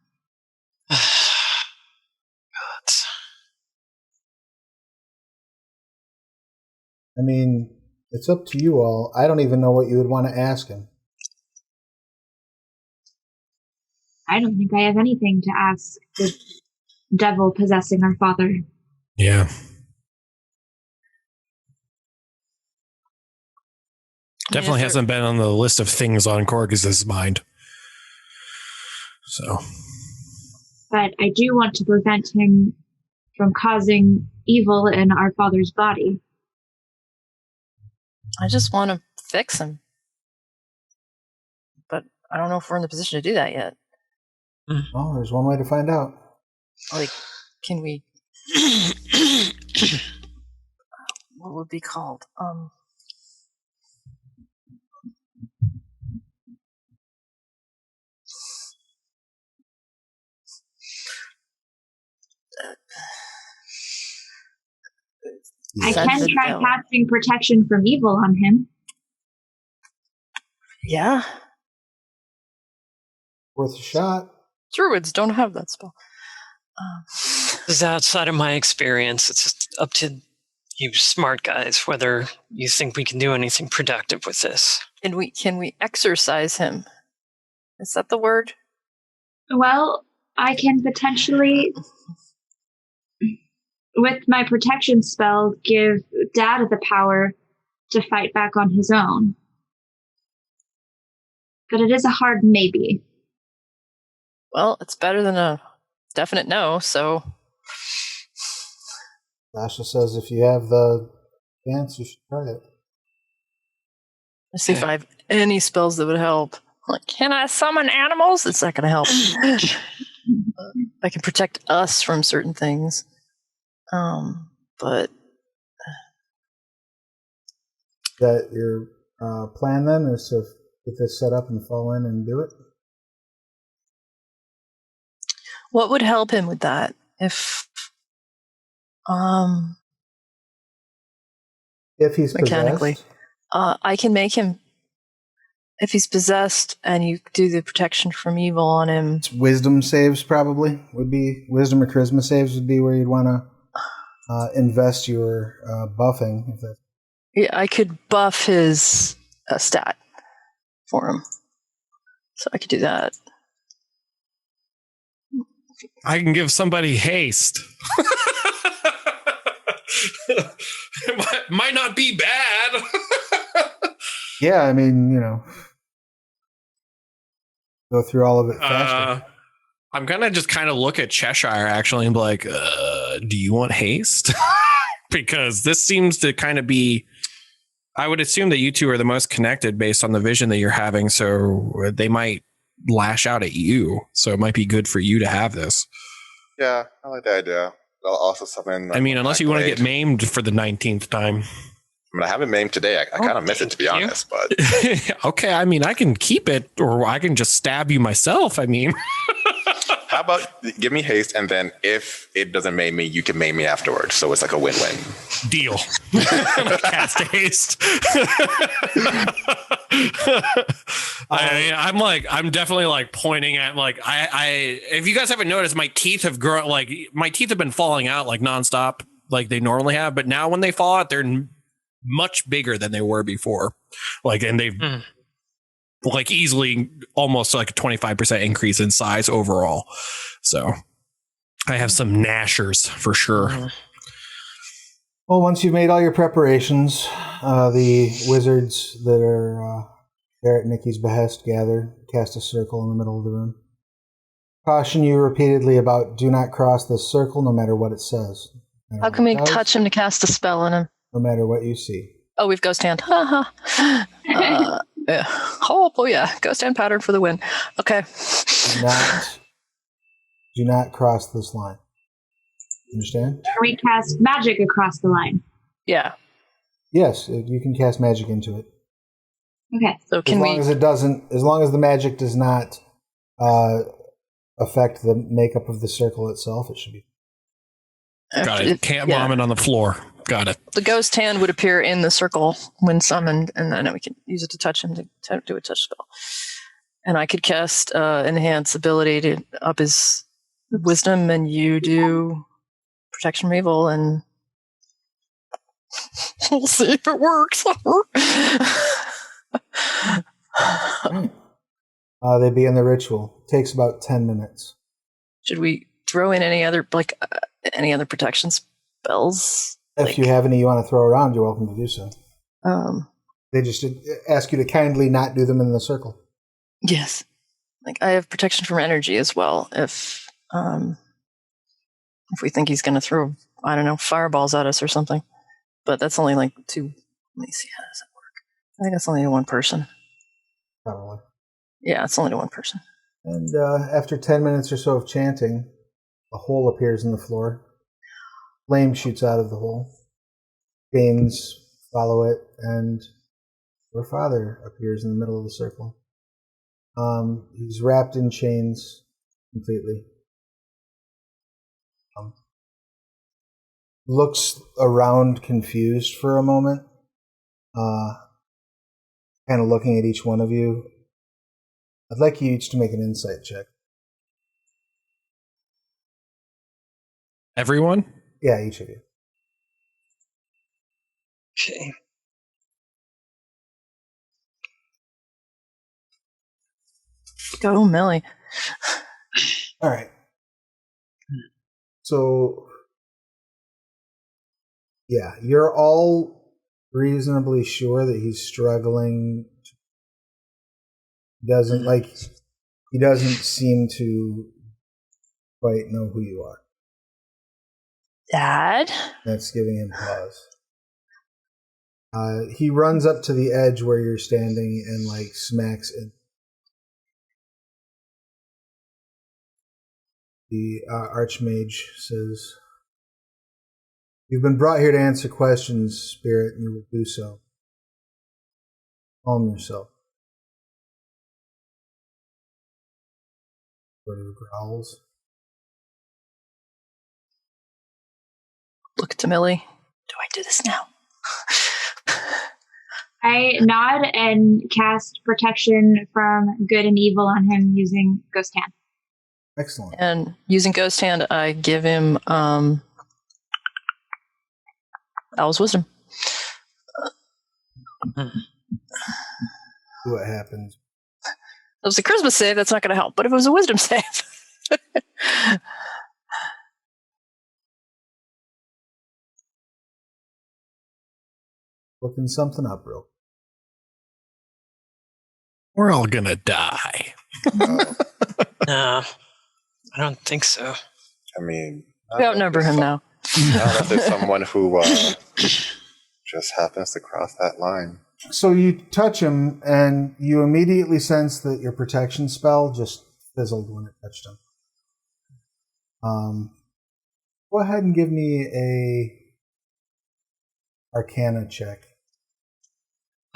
God. I mean, it's up to you all. I don't even know what you would want to ask him. I don't think I have anything to ask the devil possessing our father. Yeah. Definitely hasn't been on the list of things on Korggix's mind. So. But I do want to prevent him from causing evil in our father's body. I just want to fix him. But I don't know if we're in the position to do that yet. Oh, there's one way to find out. Like, can we... what would be called? I can try casting protection from evil on him. Yeah. Worth a shot. Druids don't have that spell. This is outside of my experience. It's just up to you smart guys whether you think we can do anything productive with this. Can we exercise him? Is that the word? Well, I can potentially, with my protection spell, give Dad the power to fight back on his own. But it is a hard maybe. Well, it's better than a definite no, so... Sasha says if you have the chance, you should try it. Let's see if I have any spells that would help. Like, can I summon animals? It's not going to help. I can protect us from certain things. But... Is that your plan then, is to get this set up and fall in and do it? What would help him with that? If he's mechanically, possessed? I can make him. If he's possessed, and you do the protection from evil on him, It's wisdom saves probably would be wisdom or charisma saves would be where you'd want to invest your buffing. If that. yeah, I could buff his stat for him, so I could do that. I can give somebody haste. It might not be bad. Yeah, I mean, go through all of it faster. I'm gonna just kind of look at Cheshire actually and be like, do you want haste? Because this seems to kind of be, I would assume that you two are the most connected based on the vision that you're having, so they might lash out at you, so it might be good for you to have this. Yeah, I like the idea. I'll also summon. I mean, unless you want to get maimed for the 19th time. I mean, I haven't maimed today. I kind of miss it, to be honest. But okay, I mean, I can keep it, or I can just stab you myself. I mean, how about give me haste, and then if it doesn't maim me, you can maim me afterwards. So it's like a win-win. Deal. Cast haste. I'm definitely like pointing at like I. If you guys haven't noticed, my teeth have grown. Like my teeth have been falling out like nonstop, like they normally have. But now when they fall out, they're much bigger than they were before. Like, and they've like easily almost like a 25% increase in size overall. So I have some gnashers for sure. Well, once you've made all your preparations, the wizards that are there at Nikki's behest gather, cast a circle in the middle of the room. Caution you repeatedly about do not cross this circle no matter what it says. How can we touch him to cast a spell on him? No matter what you see. Oh, we've ghost hand. Yeah. Oh yeah, ghost hand pattern for the win. Okay. Do not cross this line. Understand? We cast magic across the line. Yeah. Yes, you can cast magic into it. Okay. So as long as the magic does not affect the makeup of the circle itself, it should be. Got it. Can't bomb it on the floor. Got it. The ghost hand would appear in the circle when summoned, and then we can use it to touch him to do a touch spell. And I could cast enhance ability to up his wisdom, and you do protection from evil, and we'll see if it works. They begin the ritual. Takes about 10 minutes. Should we throw in any other protection spells? If you have any you want to throw around, you're welcome to do so. They just ask you to kindly not do them in the circle. Yes. Like I have protection from energy as well. If we think he's going to throw, I don't know, fireballs at us or something. But that's only like two. Let me see, how does that work? I think that's only to one person. Probably. Yeah, it's only to one person. And after 10 minutes or so of chanting, a hole appears in the floor. Flame shoots out of the hole. Veins follow it, and your father appears in the middle of the circle. He's wrapped in chains completely. Looks around confused for a moment, kind of looking at each one of you. I'd like you each to make an insight check. Everyone? Yeah, each of you. Okay. Go, Millie. All right. So, yeah, you're all reasonably sure that he's struggling. He doesn't seem to quite know who you are. Dad? That's giving him pause. He runs up to the edge where you're standing and smacks it. The Archmage says, "You've been brought here to answer questions, Spirit, and you will do so. Calm yourself." Sort of growls. Look to Millie. Do I do this now? I nod and cast protection from good and evil on him using Ghost Hand. Excellent. And using Ghost Hand, I give him Owl's Wisdom. What happens? If it was a Charisma save, that's not going to help. But if it was a Wisdom save... Looking something up, real. We're all gonna die. No, I don't think so. I mean, We outnumber him now. I don't know if there's someone who just happens to cross that line. So you touch him, and you immediately sense that your protection spell just fizzled when it touched him. Go ahead and give me a Arcana check.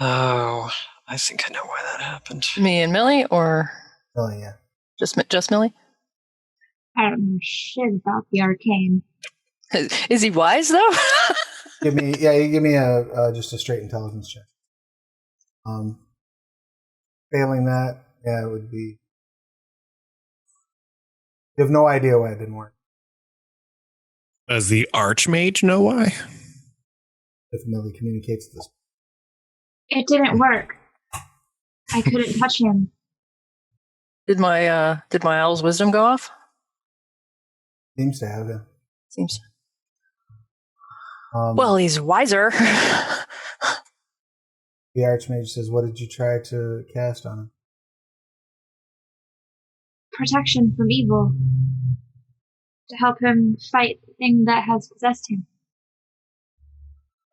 Oh, I think I know why that happened. Me and Millie, or Oh yeah. just Millie? I don't know shit about the arcane. Is he wise though? Give me a just a straight intelligence check. Failing that, yeah, it would be. You have no idea why it didn't work. Does the Archmage know why? If Millie communicates this. It didn't work. I couldn't touch him. Did my Owl's Wisdom go off? Seems to have it. Seems. Well, he's wiser. The Archmage says, "What did you try to cast on him?" Protection from evil. To help him fight the thing that has possessed him.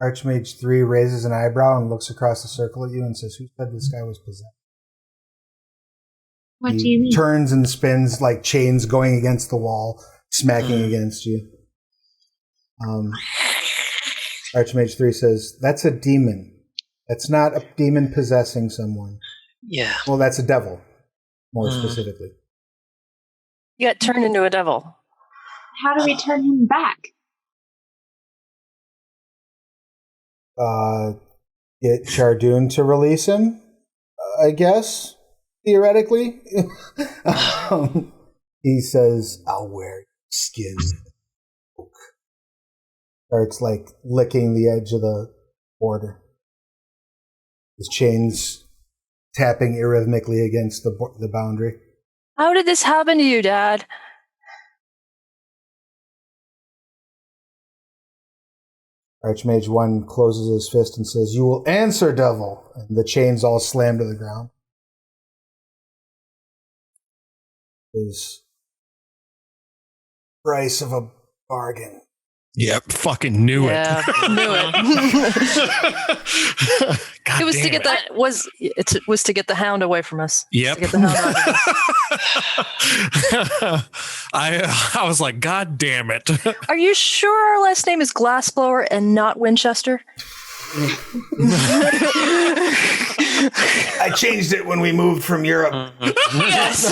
Archmage 3 raises an eyebrow and looks across the circle at you and says, "Who said this guy was possessed?" What do you mean? Turns and spins like chains going against the wall, smacking against you. Archmage 3 says, "That's a demon. That's not a demon possessing someone." Yeah. Well, that's a devil, more specifically. You got turned into a devil. How do we turn him back? Get Chardun to release him, I guess, theoretically. He says, "I'll wear your skin." Starts licking the edge of the border. His chains tapping irrhythmically against the boundary. How did this happen to you, Dad? Archmage 1 closes his fist and says, "You will answer, devil!" And the chains all slam to the ground. His price of a bargain. Yep, fucking knew Knew it. God It was damn to get it was to get the hound away from us. Yep. To get the hound out of us. I was like, God damn it. Are you sure our last name is Glassblower and not Winchester? I changed it when we moved from Europe. Yes.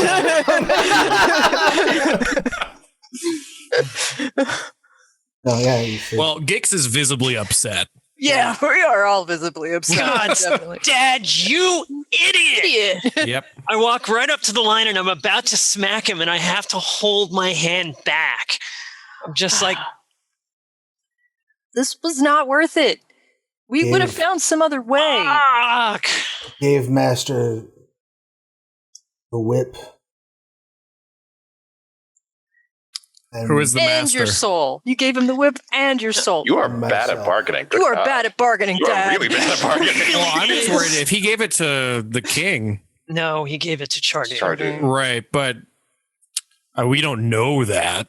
No, yeah. You see. Well, Gix is visibly upset. Yeah, we are all visibly upset. God, Definitely. Dad, you idiot! Yep. I walk right up to the line and I'm about to smack him and I have to hold my hand back. I'm just like, This was not worth it. We would have found some other way. fuck. Gave Master the whip. Who is the and master? your soul. You gave him the whip and your soul. You are bad at bargaining. Good You are God. bad at bargaining, You are Dad. really bad at bargaining. Well, I'm just worried if he gave it to the king. No, he gave it to Chardun. Chardun. Right, but we don't know that.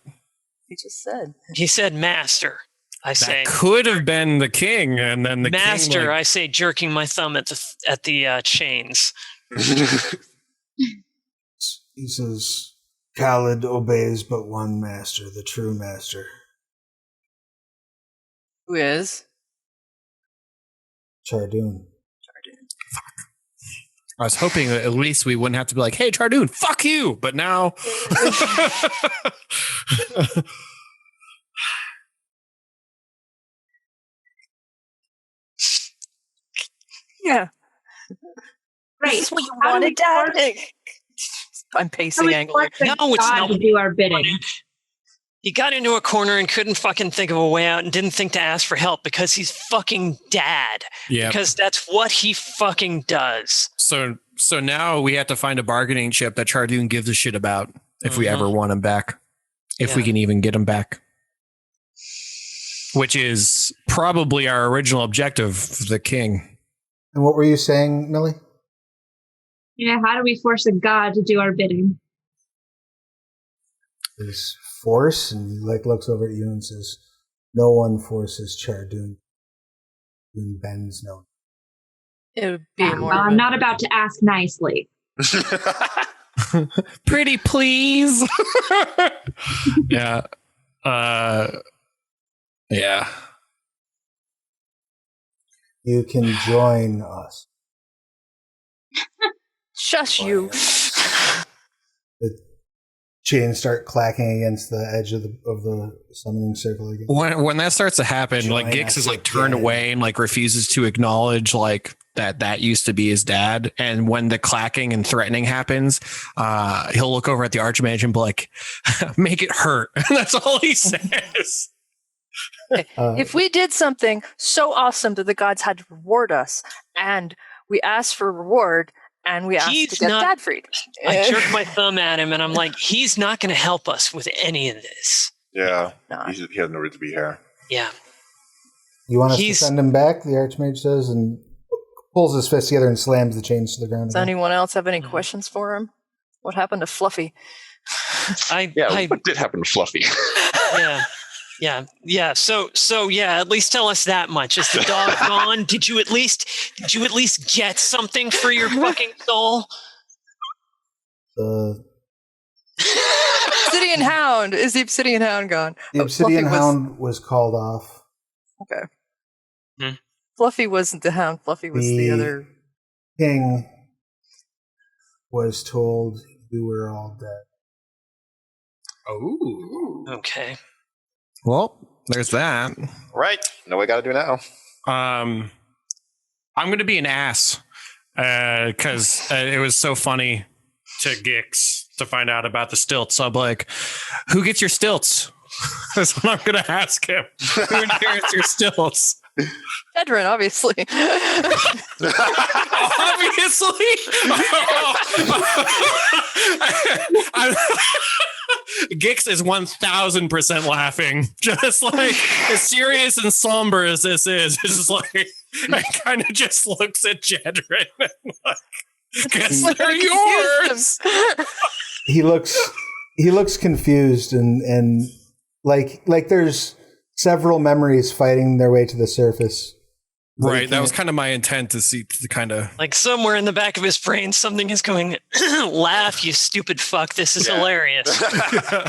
He just said. He said master. I say That could have been the king, and then the master. king, I say jerking my thumb at the chains. He says, Khaled obeys but one master, the true master. Who is? Chardun. I was hoping that at least we wouldn't have to be like, hey, Chardun, fuck you. But now. Yeah. Right. This is what you How do we wanted, Dad. force- I'm pacing angling. No, it's God not. to do our bidding. He got into a corner and couldn't fucking think of a way out and didn't think to ask for help because he's fucking dad. Yeah. Because that's what he fucking does. So now we have to find a bargaining chip that Chardun gives a shit about if we ever want him back. If we Yeah. can even get him back. Which is probably our original objective, the king. And what were you saying, Millie? Yeah, how do we force a god to do our bidding? Is force, and he looks over at you and says, no one forces Chardun. Chardun bends no. It would be more. Well, of I'm a- not about to ask nicely. Pretty please. Yeah. Yeah. You can join us. Shush you. The chains start clacking against the edge of the summoning circle again. When that starts to happen, like Join Gix us is like turned again. away and like refuses to acknowledge like that used to be his dad. And when the clacking and threatening happens, he'll look over at the Archmage and be like, make it hurt. And that's all he says. If we did something so awesome that the gods had to reward us, and we asked for reward, and we asked He's to get not- Dad freed. I jerk my thumb at him and I'm like, he's not going to help us with any of this. Yeah. Nah. He has no reason to be here. Yeah. You want us He's- to send him back? The Archmage says, and pulls his fist together and slams the chains to the ground. Does anyone else have any questions for him? What happened to Fluffy? Yeah, what did happen to Fluffy? Yeah. So yeah, at least tell us that much. Is the dog gone? Did you at least get something for your fucking soul? The Obsidian Hound. Is the Obsidian Hound gone? Obsidian Fluffy was- Hound was called off. Okay. Fluffy wasn't the Hound. Fluffy was the other. King was told we were all dead. Oh. Okay. Well, there's that. Right. Know what I got to do now. I'm going to be an ass because it was so funny to Gix to find out about the stilts. So I'm like, who gets your stilts? That's what I'm going to ask him. Who inherits your stilts? Jedryn, obviously. Obviously. Gix is 1000% laughing. Just like as serious and somber as this is, it's just like I kind of just looks at Jedryn and like, guess they're yours. He looks confused and like there's several memories fighting their way to the surface. Right, that was kind of my intent to kind of Like somewhere in the back of his brain, something is going, laugh, you stupid fuck. This is hilarious.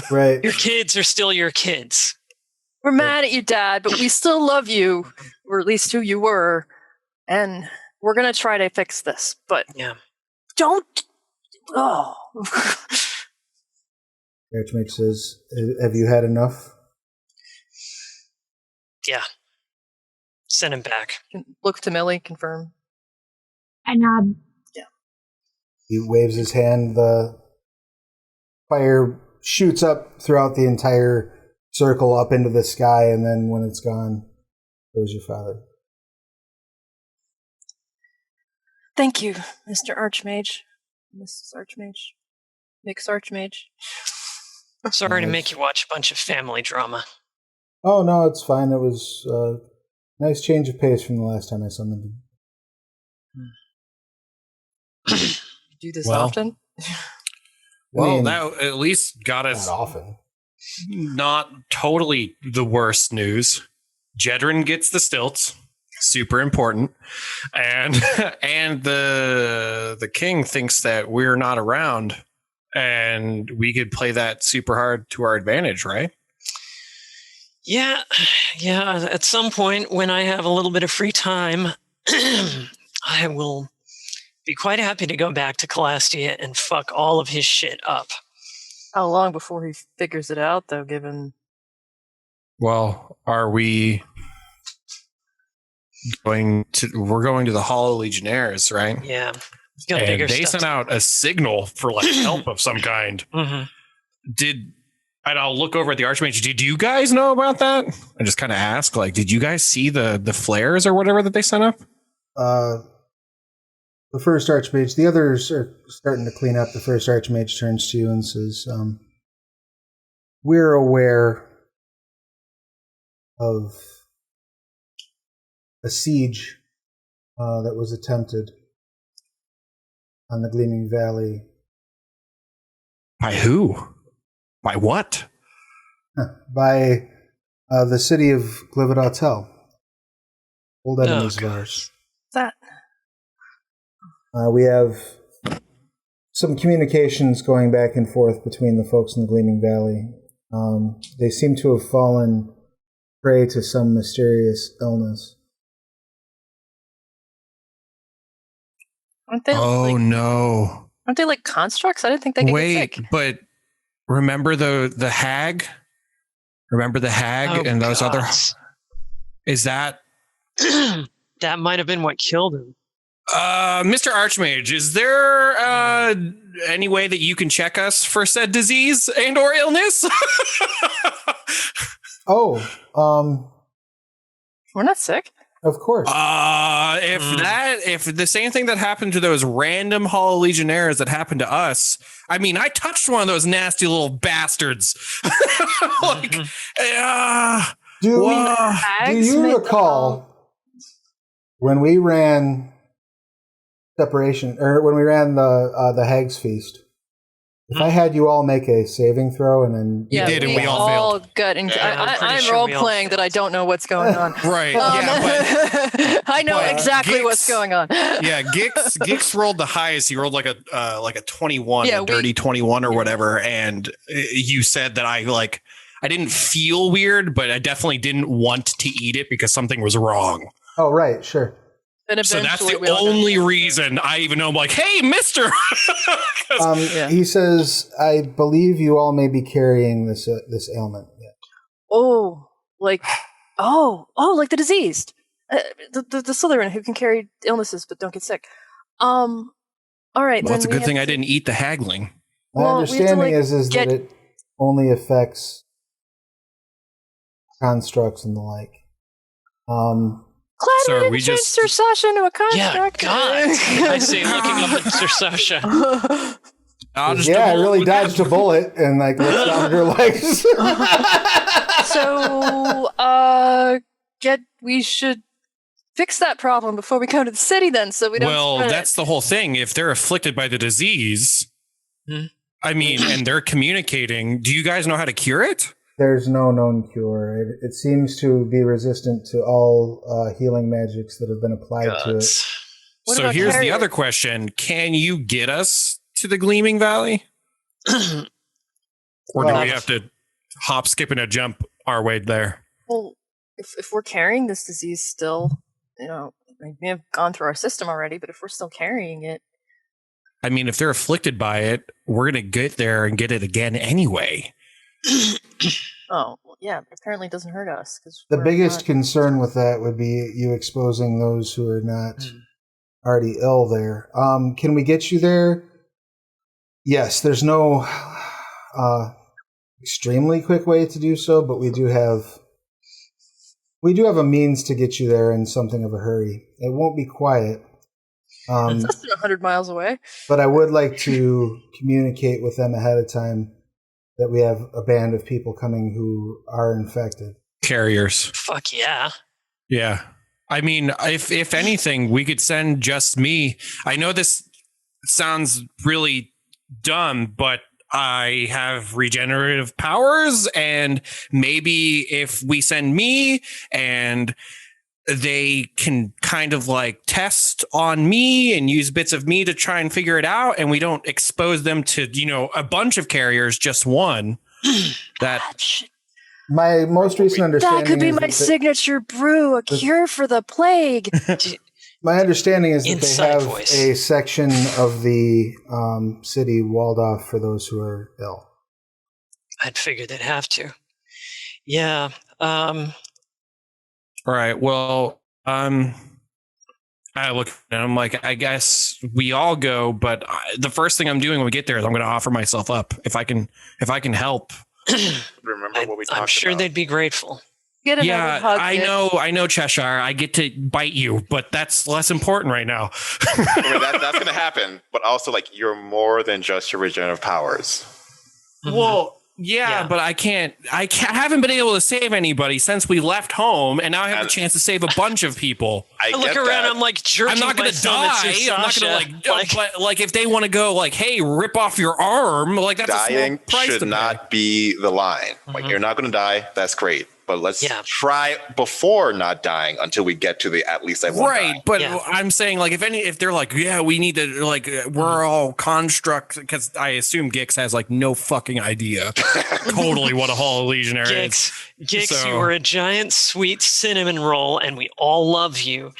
Right. Your kids are still your kids. We're mad at you, Dad, but we still love you, or at least who you were, and we're gonna try to fix this. But Yeah. don't. Oh, Archmage says, have you had enough? Yeah. Send him back. look to Millie. Confirm. I nod. He waves his hand. The fire shoots up throughout the entire circle up into the sky, and then when it's gone, goes your father. Thank you, Mr. Archmage, Mrs. Archmage. Mixed Archmage. Sorry to make you watch a bunch of family drama. Oh, no, it's fine. It was a nice change of pace from the last time I summoned him. You do this often? Well, that at least got us not often. Not totally the worst news. Jedryn gets the stilts. Super important. And and the king thinks that we're not around and we could play that super hard to our advantage, right? Yeah. At some point when I have a little bit of free time, I will be quite happy to go back to Calastia and fuck all of his shit up. How long before he figures it out, though, given... Well, are we going to... We're going to the Hall of Legionnaires, right? Yeah. And they sent out a signal for like help of some kind. Mm-hmm. And I'll look over at the Archmage. Did you guys know about that? I just kind of ask, like, did you guys see the flares or whatever that they sent up? The first Archmage, the others are starting to clean up. The first Archmage turns to you and says, we're aware of a siege that was attempted on the Gleaming Valley. By who? By what? By the city of Glividatel. Old enemies of ours. That... We have some communications going back and forth between the folks in the Gleaming Valley. They seem to have fallen prey to some mysterious illness. Aren't they no. Aren't they like constructs? I didn't think they could get sick. But remember the hag? Remember the hag and those other... Is that... That might have been what killed him. Mr. Archmage, is there any way that you can check us for said disease and or illness? We're not sick. Of course. If the same thing that happened to those random Hall of Legionnaires that happened to us, I mean, I touched one of those nasty little bastards. Do you recall when we ran separation, or when we ran the Hag's Feast? If I had you all make a saving throw and then... You did, and we all failed. Good. I'm role-playing that I don't know what's going on. Right. But I know exactly what's going on. Yeah, Gix rolled the highest. He rolled like a 21, a dirty 21 or whatever. And you said that I didn't feel weird, but I definitely didn't want to eat it because something was wrong. Oh, right. Sure. So that's the only reason I even know. I'm like, hey, mister. He says, I believe you all may be carrying this ailment. Yeah. Like the diseased. The Slitherin who can carry illnesses but don't get sick. All right. Well, it's a good thing I didn't eat the hagling. My understanding is that it only affects constructs and the like. Glad we didn't change Ser Sasha into a construct. Yeah, God. I say looking up at Ser Sasha. I really dodged a bullet and looked down her legs. So, we should fix that problem before we come to the city then, so we don't... Well, that's the whole thing. If they're afflicted by the disease, I mean, and they're communicating, do you guys know how to cure it? There's no known cure. It seems to be resistant to all healing magics that have been applied to it. So here's the other question. Can you get us to the Gleaming Valley? Or do we have to hop, skip, and a jump our way there? Well, if we're carrying this disease still, we may have gone through our system already, but if we're still carrying it... I mean, if they're afflicted by it, we're going to get there and get it again anyway. Oh, yeah, apparently it doesn't hurt us. The biggest concern with that would be you exposing those who are not already ill there. Can we get you there? Yes, there's no extremely quick way to do so, but we do have a means to get you there in something of a hurry. It won't be quiet. It's less than 100 miles away. But I would like to communicate with them ahead of time that we have a band of people coming who are infected. Carriers. Fuck yeah. Yeah. I mean, if anything, we could send just me. I know this sounds really dumb, but I have regenerative powers, and maybe if we send me and they can kind of like test on me and use bits of me to try and figure it out, and we don't expose them to, a bunch of carriers, just one. My most recent understanding that could be is my signature brew, a cure for the plague. My understanding is that Inside they have voice. a section of the city walled off for those who are ill. I'd figure they'd have to. Yeah. Right. Well, I look and I'm like, I guess we all go, but the first thing I'm doing when we get there is I'm going to offer myself up if I can help. Remember what we talked I'm sure about. they'd be grateful. Get another Yeah, hug, I know, Cheshire. I get to bite you, but that's less important right now. I mean, that's going to happen, but also, like, you're more than just your regenerative powers. Well, yeah, but I haven't been able to save anybody since we left home, and now I have a chance to save a bunch of people. I look get around, that. I'm like jerking I'm not my going to thumb at die. Ser I'm not Sasha. going to but like if they want to go like, hey, rip off your arm, like that's Dying a small price should to pay. not be the line. Like, you're not going to die. That's great. But let's Yeah. try before not dying until we get to the at least I won't Right, die. but Yeah. I'm saying like if they're like, yeah, we need to like we're all construct, because I assume Gix has like no fucking idea totally what a Hall of Legionary is. Gix, So- you are a giant sweet cinnamon roll, and we all love you.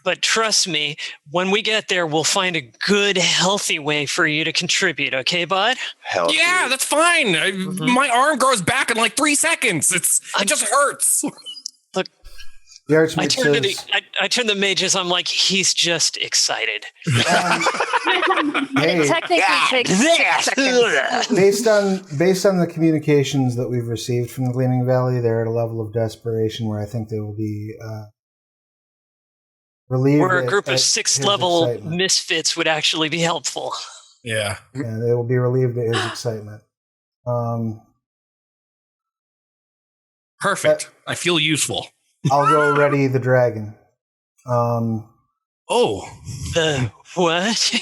But trust me, when we get there, we'll find a good, healthy way for you to contribute. Okay, bud? Hell Yeah, that's fine. My arm grows back in like 3 seconds. It just hurts. Look, The I Archmage turn to says, I turn to mages. I'm like, he's just excited. hey, It technically takes 6 seconds. based on the communications that we've received from the Gleaming Valley, they're at a level of desperation where I think they will be relieved. Where a at- group of at 6th his level excitement. misfits would actually be helpful. Yeah. Yeah, they will be relieved at his excitement. Perfect. I feel useful. I'll go ready the dragon. Oh. The what?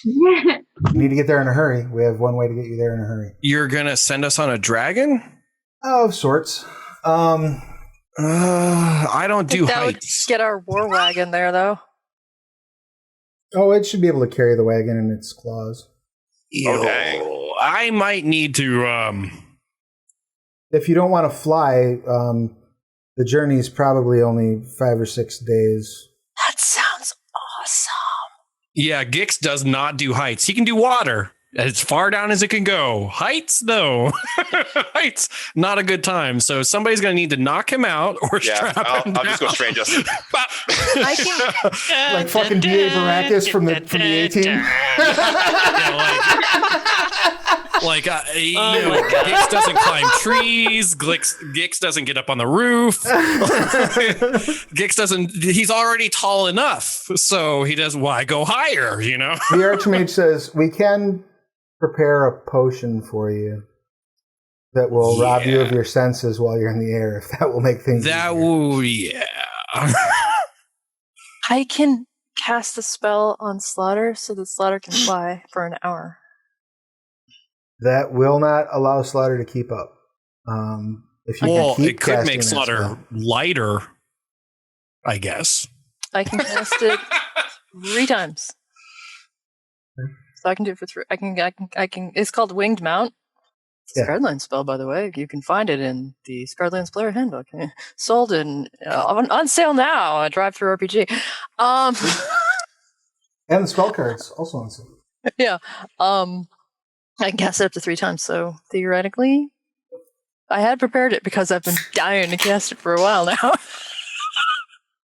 You need to get there in a hurry. We have one way to get you there in a hurry. You're going to send us on a dragon? Oh, of sorts. I don't do That would heights. get our war wagon there, though. Oh, it should be able to carry the wagon in its claws. Okay. Yo, I might need to If you don't want to fly, the journey is probably only 5 or 6 days. That sounds awesome. yeah, Gix does not do heights. He can do water as far down as it can go. Heights, no. Heights, not a good time. So somebody's going to need to knock him out or Yeah, strap him I'll just go down. straight. Just I can. Like fucking D.A. Baracus from the A-Team. You know, Gix doesn't climb trees. Gix doesn't get up on the roof. Gix doesn't. He's already tall enough, so he does. Why go higher? You know. The Archmage says, we can prepare a potion for you that will rob you of your senses while you're in the air, if that will make things That easier. will, yeah. I can cast a spell on Slaughter so that Slaughter can fly for an hour. That will not allow Slaughter to keep up. If you Well, can keep it could casting make that Slaughter spell. lighter, I guess. I can cast it 3 times. So I can do it for 3. I can. It's called Winged Mount. It's a Yeah. Scardlands spell, by the way. You can find it in the Scardlands Player Handbook. Sold in on sale now. Drive-through RPG. And the spell cards also on sale. Yeah. I can cast it up to 3 times. So theoretically, I had prepared it because I've been dying to cast it for a while now.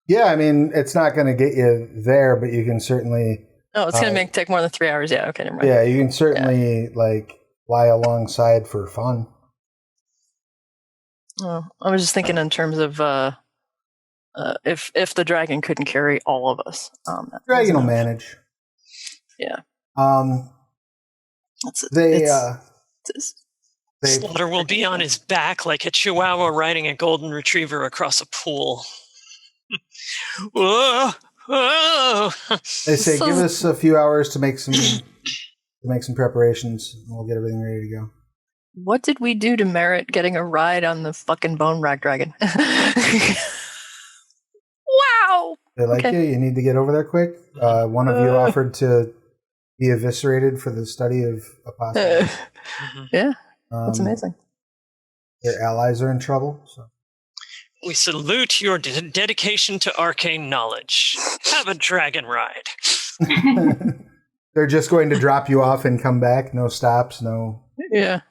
Yeah, I mean, it's not going to get you there, but you can certainly... Oh, it's going to take more than 3 hours. Yeah, okay, never mind. Yeah, you can certainly, lie alongside for fun. Oh, I was just thinking in terms of if the dragon couldn't carry all of us. Dragon will manage. Yeah. They Slaughter will be on his back like a chihuahua riding a golden retriever across a pool. Whoa, whoa. They say, give us a few hours to make some preparations, and we'll get everything ready to go. What did we do to merit getting a ride on the fucking bone rack dragon? Wow! They like you. You need to get over there quick. One of you offered to be eviscerated for the study of apostasy. Yeah, that's amazing. Their allies are in trouble. So. We salute your dedication to arcane knowledge. Have a dragon ride. They're just going to drop you off and come back. No stops, no... Yeah.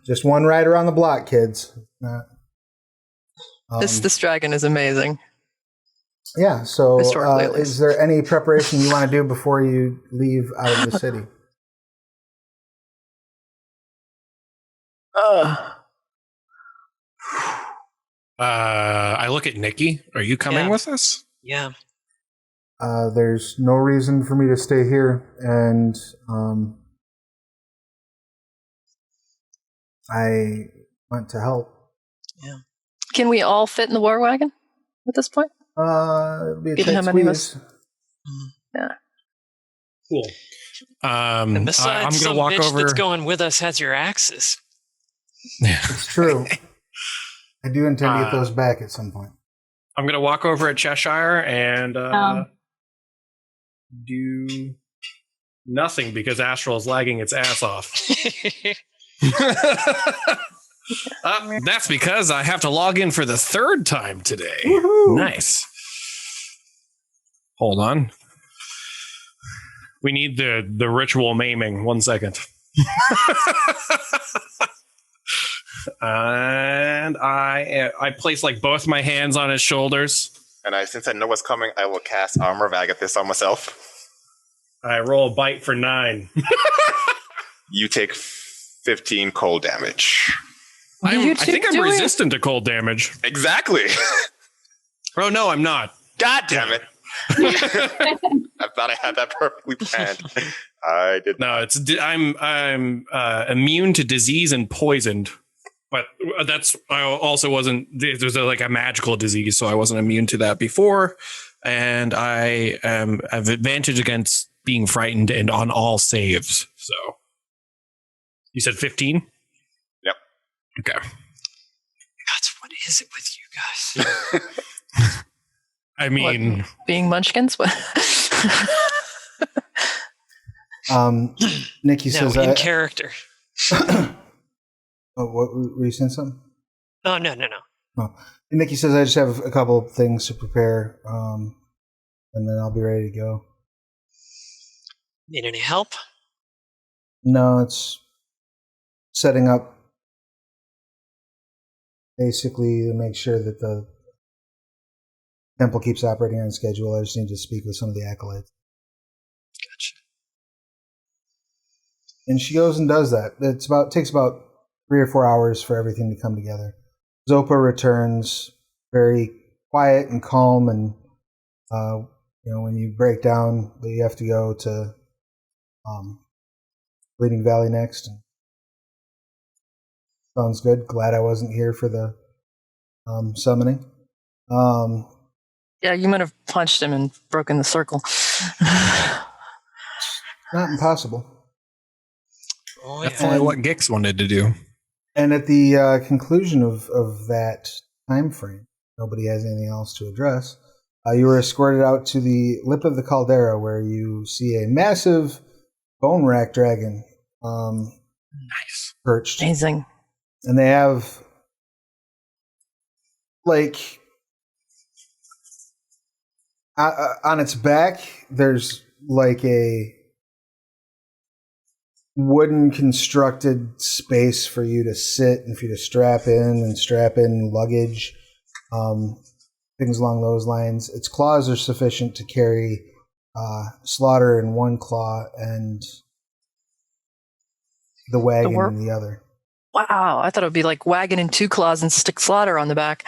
Just one ride around the block, kids. This dragon is amazing. Yeah, so is there any preparation you want to do before you leave out of the city? I look at Nikki. Are you coming with us? Yeah. There's no reason for me to stay here, and I want to help. Yeah. Can we all fit in the war wagon at this point? It'll be a Given tight how many of squeeze. us? Yeah. Cool. And besides, I'm some gonna walk bitch over. that's going with us has your axes. It's true. I do intend to get those back at some point. I'm going to walk over at Cheshire and do nothing because Astral is lagging its ass off. That's because I have to log in for the third time today. Woohoo! Nice. Hold on. We need the ritual maiming. 1 second. And I place like both my hands on his shoulders. And since I know what's coming, I will cast Armor of Agathis on myself. I roll a bite for 9. You take 15 cold damage. I think I'm resistant to cold damage. Exactly. Oh no, I'm not. God damn it. I thought I had that perfectly planned. I did. No, I'm immune to disease and poisoned. But I also wasn't, there's like a magical disease, so I wasn't immune to that before. And I have advantage against being frightened and on all saves. So you said 15? Yep. Okay. God, what is it with you guys? I mean, what, being munchkins? Nikki says in character. Oh, what were you saying something? Oh, no. Oh. And Nikki says I just have a couple of things to prepare, and then I'll be ready to go. Need any help? No, it's setting up basically to make sure that the temple keeps operating on schedule. I just need to speak with some of the acolytes. Gotcha. And she goes and does that. It takes about 3 or 4 hours for everything to come together. Zopa returns very quiet and calm, and when you break down that you have to go to Bleeding Valley next. Sounds good. Glad I wasn't here for the summoning. Yeah, you might have punched him and broken the circle. Not impossible. Oh, that's only what Gix wanted to do. And at the conclusion of that time frame, nobody has anything else to address. You were escorted out to the lip of the caldera, where you see a massive bone rack dragon nice. Perched. Amazing. And they have, like, on its back, there's like a wooden constructed space for you to sit and for you to strap in luggage, things along those lines. Its claws are sufficient to carry Slaughter in one claw and the wagon in the other. Wow, I thought it would be like wagon in 2 claws and stick Slaughter on the back.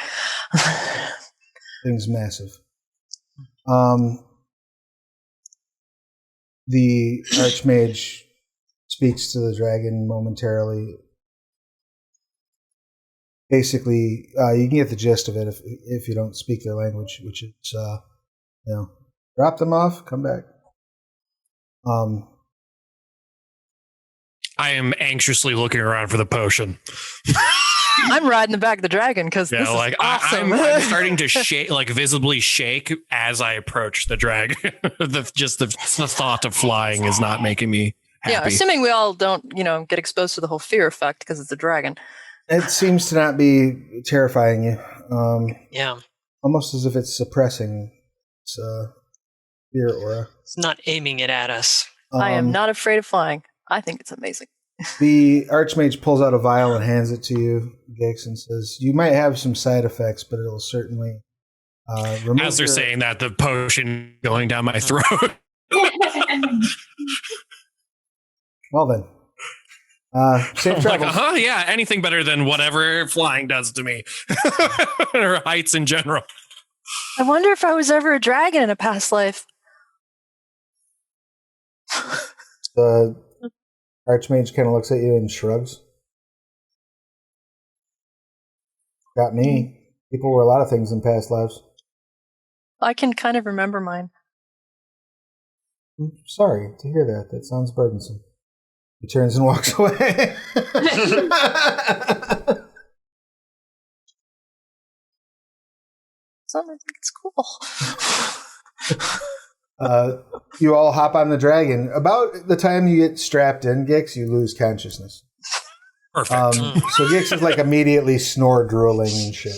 Thing's massive. The Archmage speaks to the dragon momentarily. Basically, you can get the gist of it if you don't speak their language, which is, drop them off, come back. I am anxiously looking around for the potion. I'm riding the back of the dragon because this is awesome. I'm starting to shake, like visibly shake as I approach the dragon. the thought of flying is not making me happy. Yeah, assuming we all don't, get exposed to the whole fear effect because it's a dragon. It seems to not be terrifying you. Yeah. Almost as if it's suppressing its fear aura. It's not aiming it at us. I am not afraid of flying. I think it's amazing. The Archmage pulls out a vial and hands it to you, Gix, and says, "You might have some side effects, but it'll certainly remove." As they're saying that, the potion going down my throat. Well then, safe travels. Yeah, anything better than whatever flying does to me, or heights in general. I wonder if I was ever a dragon in a past life. The Archmage kind of looks at you and shrugs. Got me. People were a lot of things in past lives. I can kind of remember mine. I'm sorry to hear that. That sounds burdensome. He turns and walks away. So I think it's cool. You all hop on the dragon. About the time you get strapped in, Gix, you lose consciousness. Perfect. So Gix is like immediately snore drooling and shit.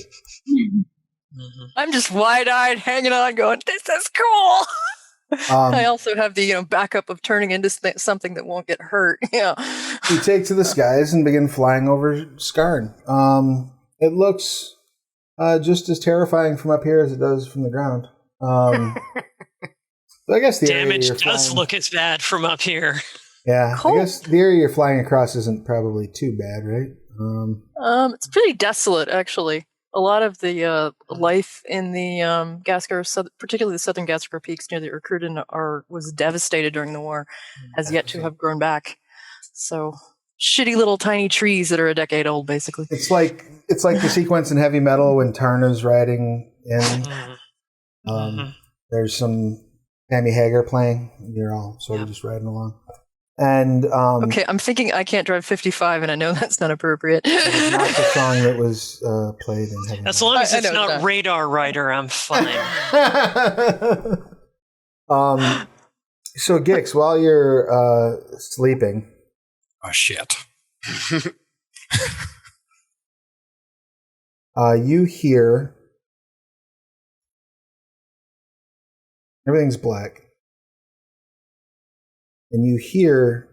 I'm just wide-eyed, hanging on, going, "This is cool." I also have the backup of turning into something that won't get hurt. Yeah. You take to the skies and begin flying over Skarn. It looks just as terrifying from up here as it does from the ground. So I guess the damage area does flying, look as bad from up here. Yeah, cool. I guess the area you're flying across isn't probably too bad, right? It's pretty desolate, actually. A lot of the life in the Gaskar, particularly the southern Gaskar peaks near the Urkrudan, was devastated during the war, has yet to have grown back. So shitty little tiny trees that are a decade old, basically. It's like the sequence in Heavy Metal when Tarna's riding in. There's some Sammy Hagar playing. You're all sort of just riding along. And okay, I'm thinking I Can't Drive 55, and I know that's not appropriate. It's not the song that was played in Heavy Metal. As long as it's not Radar Rider, I'm fine. So Gix, while you're sleeping. Oh shit. You hear everything's black. And you hear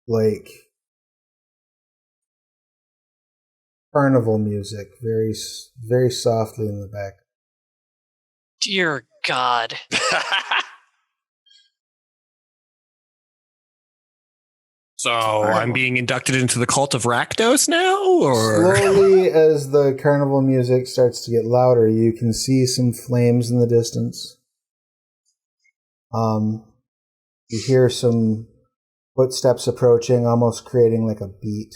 like carnival music very very softly in the back. Dear God. So I'm being inducted into the cult of Rakdos now, or slowly as the carnival music starts to get louder, you can see some flames in the distance. You hear some footsteps approaching, almost creating like a beat.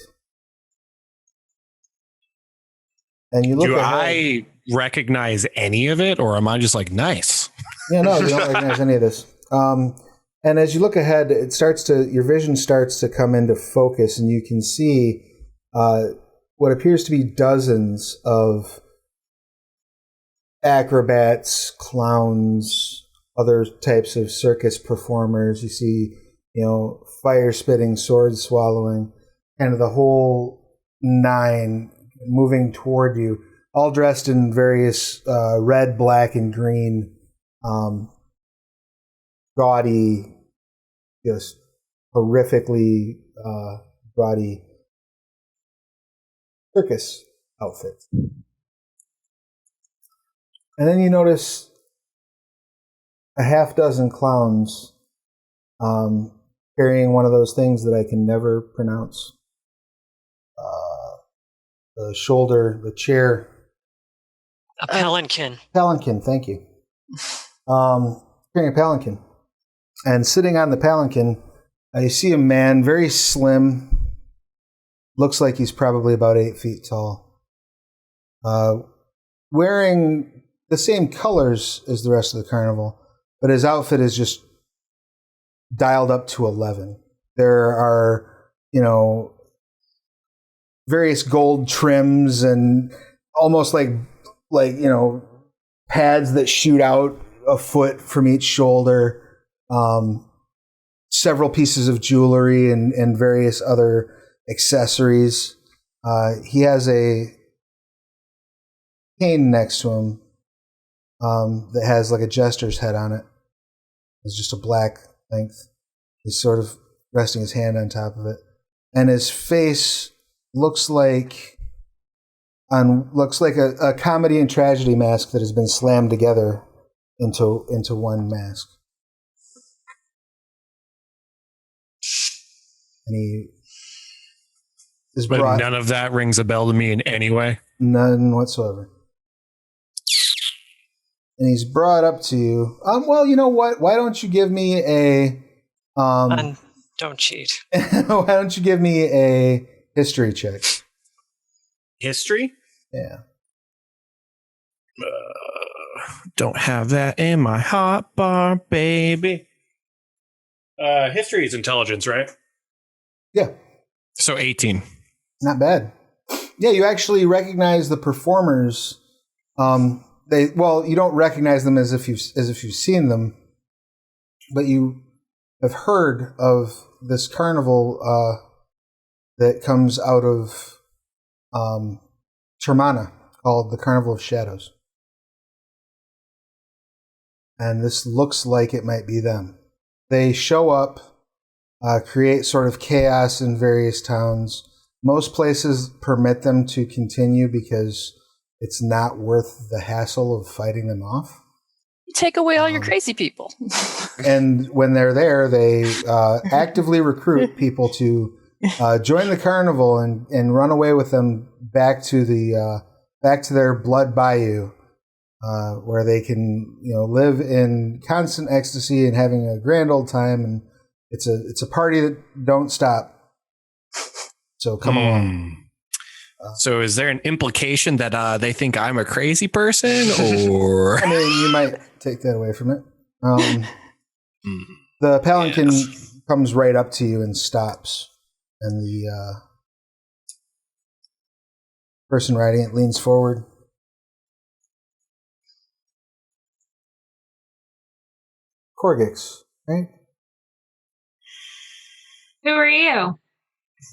And you look do ahead. I recognize any of it, or am I just like nice? Yeah, no, you don't recognize any of this. And as you look ahead, your vision starts to come into focus, and you can see what appears to be dozens of acrobats, clowns, other types of circus performers. You see, fire spitting, sword swallowing, kind of the whole nine moving toward you, all dressed in various red, black, and green, gaudy, just horrifically gaudy circus outfits. And then you notice a half dozen clowns carrying one of those things that I can never pronounce. The chair. A palanquin. Palanquin, thank you. Carrying a palanquin. And sitting on the palanquin, you see a man, very slim, looks like he's probably about 8 feet tall, wearing the same colors as the rest of the carnival, but his outfit is just dialed up to 11. There are, various gold trims and almost like pads that shoot out a foot from each shoulder. Several pieces of jewelry and various other accessories. He has a cane next to him that has like a jester's head on it. It's just a black length. He's sort of resting his hand on top of it. And his face looks like a comedy and tragedy mask that has been slammed together into one mask. And he is But brought none of that rings a bell to me in any way. none whatsoever. And he's brought up to you. Well, you know what? Why don't you give me a Don't cheat. why don't you give me a history check? History? Yeah. Don't have that in my hot bar, baby. History is intelligence, right? Yeah. So 18. Not bad. Yeah, you actually recognize the performers. You don't recognize them as if you've seen them, but you have heard of this carnival that comes out of Termana called the Carnival of Shadows. And this looks like it might be them. They show up, create sort of chaos in various towns. Most places permit them to continue because it's not worth the hassle of fighting them off. Take away all your crazy people. And when they're there, they actively recruit people to join the carnival and run away with them back to their blood bayou, where they can live in constant ecstasy and having a grand old time. And it's a party that don't stop. So come along. So is there an implication that they think I'm a crazy person, or I mean, you might take that away from it. The palanquin comes right up to you and stops, and the person riding it leans forward. Korggix, right? Who are you?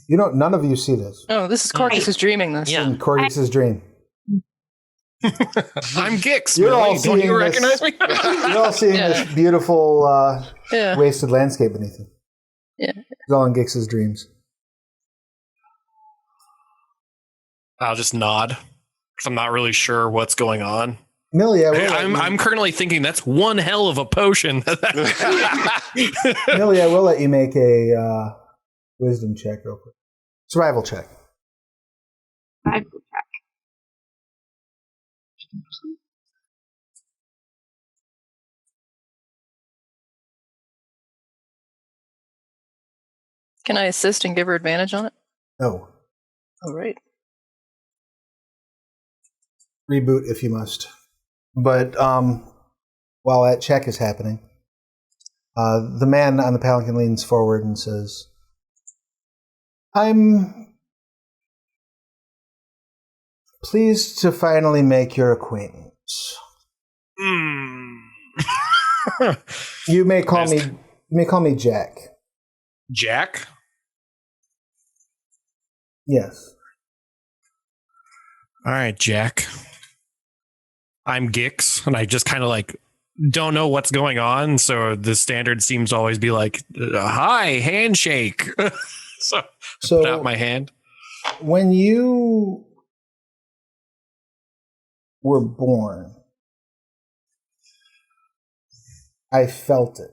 None of you see this. Oh, this is Korggix is dreaming this. Yeah. In Korggix's dream. I'm Gix? You're all Don't seeing you this- recognize me? You're all seeing this beautiful Yeah. wasted landscape beneath you. Yeah. It's all in Gix's dreams. I'll just nod because I'm not really sure what's going on. Millie, I'm currently thinking that's one hell of a potion. Millie, I will let you make a wisdom check real quick. Survival check. Survival check. Can I assist and give her advantage on it? No. All right. Reboot if you must. But while that check is happening, the man on the palanquin leans forward and says, I'm pleased to finally make your acquaintance. You may call me Jack. Jack? Yes. All right, Jack. I'm Gix, and I just kind of don't know what's going on. So the standard seems to always be like, hi, handshake. so put out my hand. When you were born, I felt it.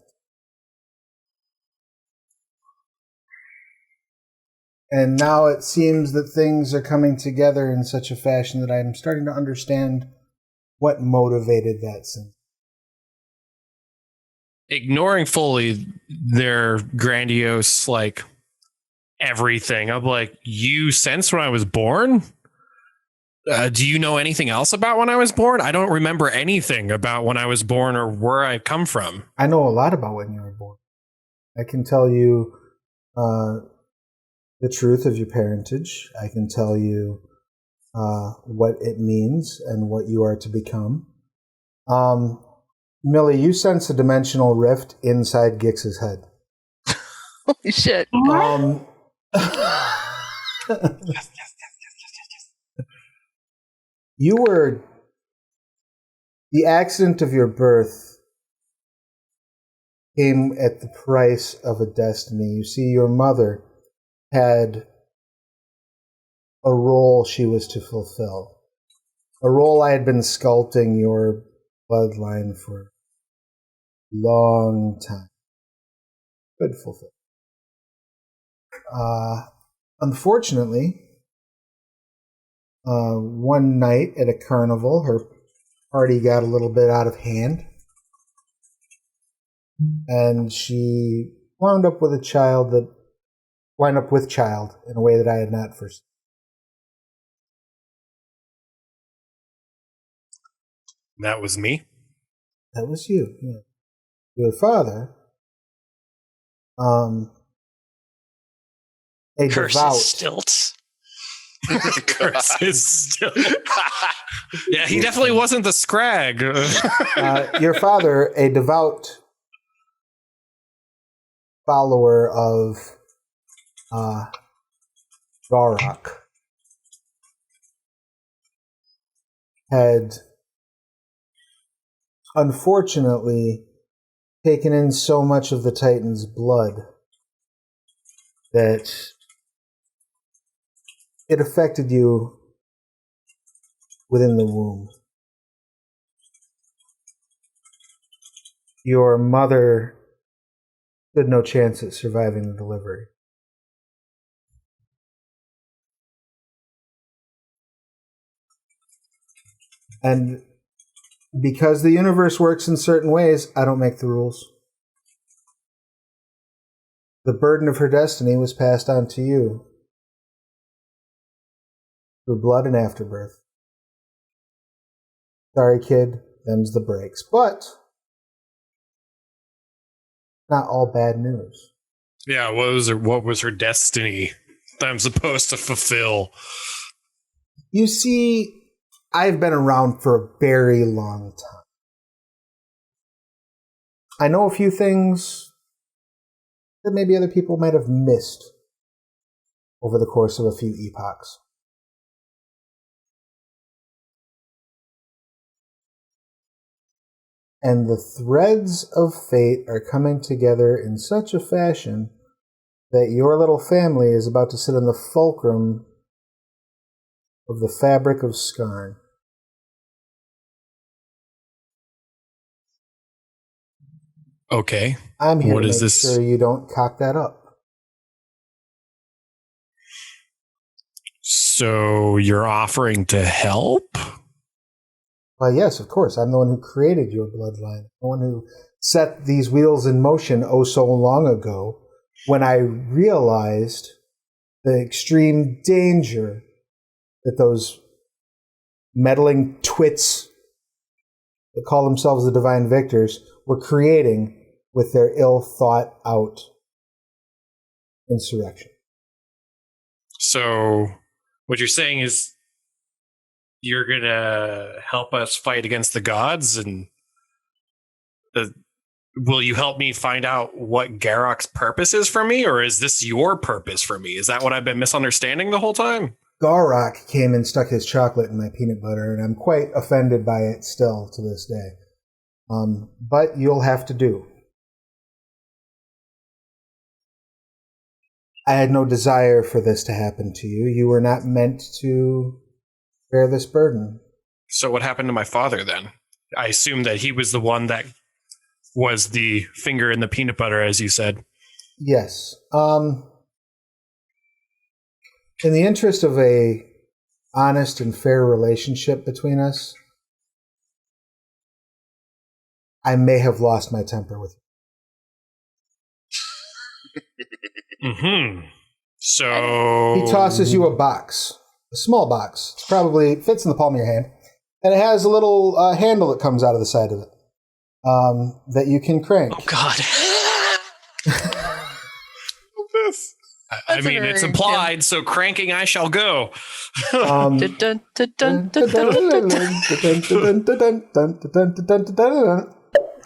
And now it seems that things are coming together in such a fashion that I'm starting to understand what motivated that sin. ignoring fully their grandiose, like, everything. I'm like, you sensed when I was born? Do you know anything else about when I was born? I don't remember anything about when I was born or where I come from. I know a lot about when you were born. I can tell you the truth of your parentage. I can tell you what it means and what you are to become. Millie, you sense a dimensional rift inside Gix's head. Holy shit. Yes. You were... The accident of your birth came at the price of a destiny. You see, your mother had a role she was to fulfill. A role I had been sculpting your bloodline for a long time. Could fulfill. Unfortunately, one night at a carnival, her party got a little bit out of hand, and she wound up with child in a way that I had not foreseen. That was me? That was you, yeah. Your father, a Curse devout... stilts. Curse is still. Yeah, he definitely wasn't the Scrag. Your father, a devout follower of Garrock, had unfortunately taken in so much of the Titan's blood that it affected you within the womb. Your mother stood no chance at surviving the delivery. And because the universe works in certain ways, I don't make the rules. The burden of her destiny was passed on to you through blood and afterbirth. Sorry, kid, them's the breaks. But not all bad news. Yeah, what was her destiny that I'm supposed to fulfill? You see, I've been around for a very long time. I know a few things that maybe other people might have missed over the course of a few epochs. And the threads of fate are coming together in such a fashion that your little family is about to sit in the fulcrum of the fabric of Skarn. Okay. I'm here What to is make this? sure you don't cock that up. So you're offering to help? Well, yes, of course. I'm the one who created your bloodline. The one who set these wheels in motion oh so long ago when I realized the extreme danger that those meddling twits that call themselves the Divine Victors were creating with their ill-thought-out insurrection. So what you're saying is you're going to help us fight against the gods, and will you help me find out what Garrock's purpose is for me, or is this your purpose for me? Is that what I've been misunderstanding the whole time? Garrock came and stuck his chocolate in my peanut butter, and I'm quite offended by it still to this day. But you'll have to do. I had no desire for this to happen to you. You were not meant to bear this burden. So what happened to my father then? I assume that he was the one that was the finger in the peanut butter, as you said. Yes. In the interest of a honest and fair relationship between us, I may have lost my temper with you. Mm-hmm. So He tosses you a box, a small box. It fits in the palm of your hand, and it has a little handle that comes out of the side of it that you can crank. Oh God. this. I mean, it's implied, so cranking I shall go.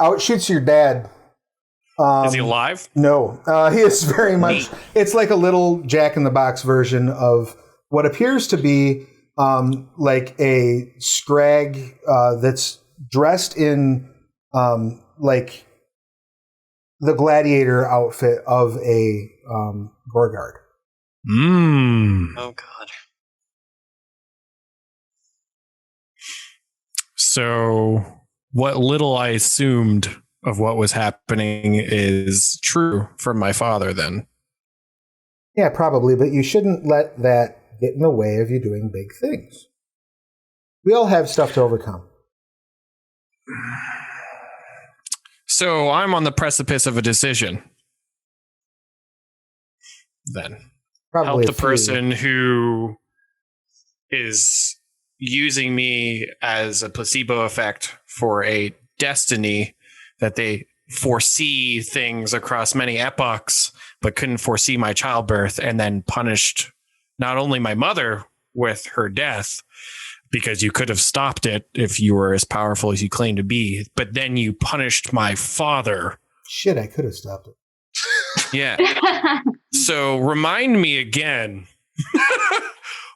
Out shoots your dad. Is he alive? No, he is very much. It's like a little Jack-in-the-Box version of what appears to be like a Scrag that's dressed in like the gladiator outfit of a Gorgard. Oh God. So what little I assumed of what was happening is true from my father then. Yeah, probably, but you shouldn't let that get in the way of you doing big things. We all have stuff to overcome. So I'm on the precipice of a decision. Then Probably help the person who is using me as a placebo effect for a destiny that they foresee things across many epochs, but couldn't foresee my childbirth, and then punished not only my mother with her death, because you could have stopped it if you were as powerful as you claim to be, but then you punished my father. Shit, I could have stopped it. Yeah. So remind me again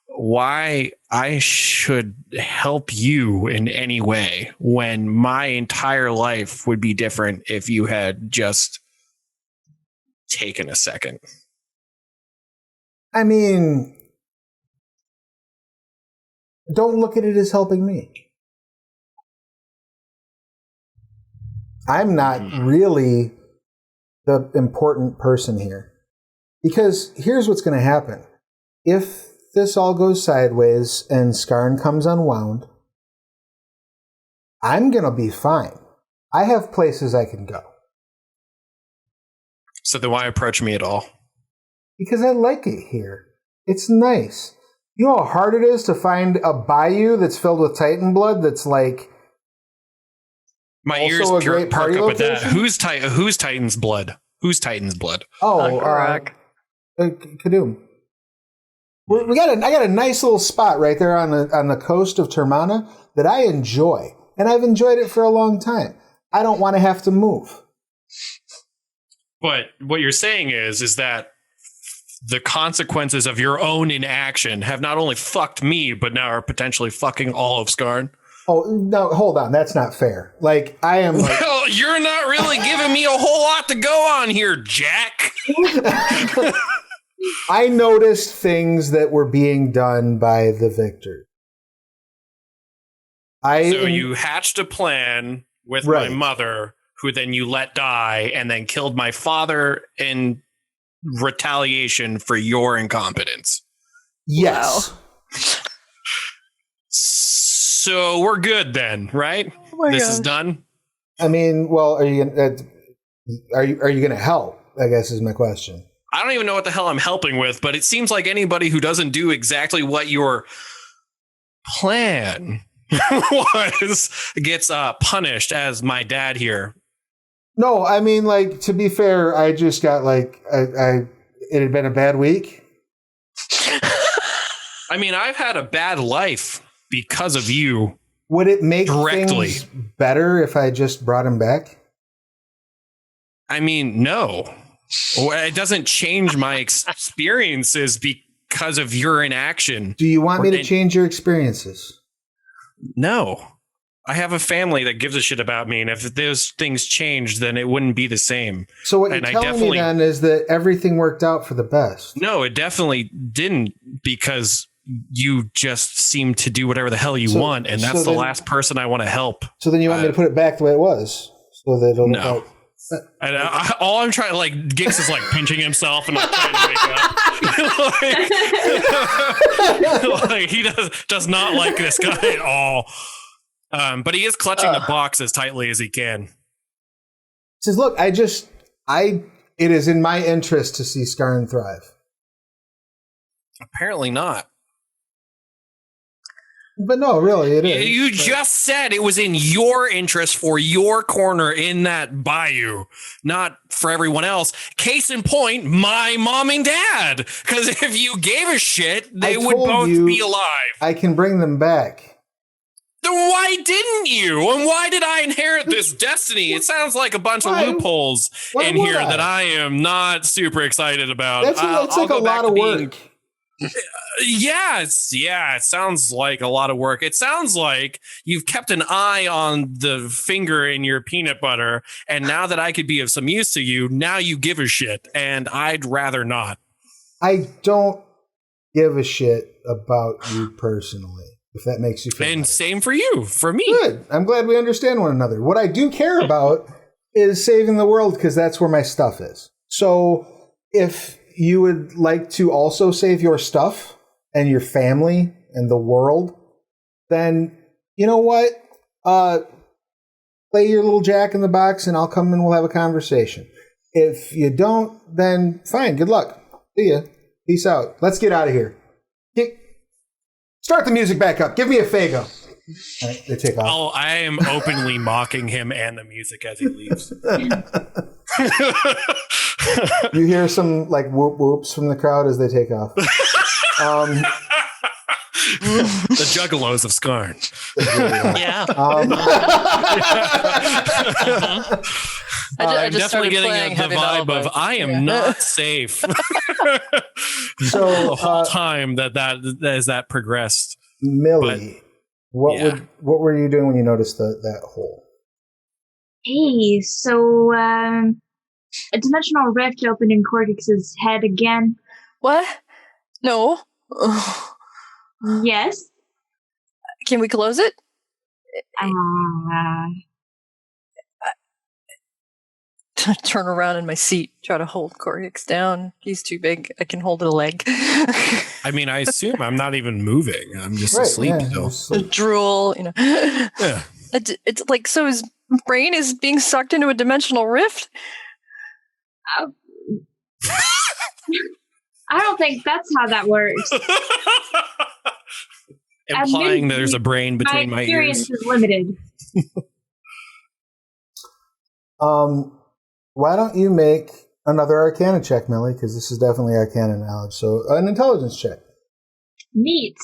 why I should help you in any way when my entire life would be different if you had just taken a second. I mean, don't look at it as helping me. I'm not really the important person here. Because here's what's going to happen. If this all goes sideways and Skarn comes unwound, I'm going to be fine. I have places I can go. So then why approach me at all? Because I like it here. It's nice. You know how hard it is to find a bayou that's filled with Titan blood that's like... My also ears a great perk party up with that. location? Who's Titan's blood? Who's Titan's blood? Oh, Kadum. I got a nice little spot right there on the coast of Termana that I enjoy, and I've enjoyed it for a long time. I don't want to have to move. But what you're saying is that the consequences of your own inaction have not only fucked me, but now are potentially fucking all of Skarn. Oh, no, hold on. That's not fair. Like, I am... Well, you're not really giving me a whole lot to go on here, Jack. I noticed things that were being done by the victor. So you hatched a plan with my mother, who then you let die, and then killed my father in retaliation for your incompetence. Yes. Wow. So we're good then, right? Oh this gosh. is done. I mean, well, are you going to help? I guess is my question. I don't even know what the hell I'm helping with, but it seems like anybody who doesn't do exactly what your plan was gets punished, as my dad here. No, I mean, like, to be fair, I just got it had been a bad week. I mean, I've had a bad life because of you. Would it make directly things better if I just brought him back? I mean, no. It doesn't change my experiences because of your inaction. Do you want me to change your experiences? No. I have a family that gives a shit about me, and if those things changed, then it wouldn't be the same. So what you're telling me then is that everything worked out for the best? No, it definitely didn't, because you just seem to do whatever the hell you want, and that's the last person I want to help. So then you want me to put it back the way it was? So that it'll no. And all I'm trying, like, Gix is like pinching himself and like trying to wake up. like he does not like this guy at all. But he is clutching the box as tightly as he can. Says, look, it it is in my interest to see Skarn thrive. Apparently not. But no, really, it is. You just said it was in your interest for your corner in that bayou, not for everyone else. Case in point, my mom and dad. Because if you gave a shit, they would both be alive. I can bring them back. Then why didn't you? And why did I inherit this destiny? It sounds like a bunch of loopholes in here that I am not super excited about. That's like a lot of work. Yeah, it sounds like a lot of work. It sounds like you've kept an eye on the finger in your peanut butter, and now that I could be of some use to you, now you give a shit, and I'd rather not. I don't give a shit about you personally, if that makes you feel And better. same for you, for me. Good. I'm glad we understand one another. What I do care about is saving the world, because that's where my stuff is. So if you would like to also save your stuff and your family and the world, then you know what? Play your little jack in the box and I'll come and we'll have a conversation. If you don't, then fine. Good luck. See ya. Peace out. Let's get out of here. Start the music back up. Give me a Fago. All right, they take off. Oh, I am openly mocking him and the music as he leaves. You hear some like whoop whoops from the crowd as they take off. The juggalos of Skarn. Yeah. I'm just definitely started getting playing the heavy vibe metal, of I am not safe. So the whole time that progressed. Millie, what were you doing when you noticed that hole? Hey, so a dimensional rift opened in Korggix's head again. What? No. Yes. Can we close it? Turn around in my seat, try to hold Korggix down. He's too big. I can hold a leg. I mean, I assume I'm not even moving. I'm just asleep still. Drool, Yeah. It's like, so his brain is being sucked into a dimensional rift? I don't think that's how that works. Implying there's a brain between my experience ears. is limited. Why don't you make another Arcana check, Millie? Because this is definitely Arcana knowledge. So an intelligence check. Neat.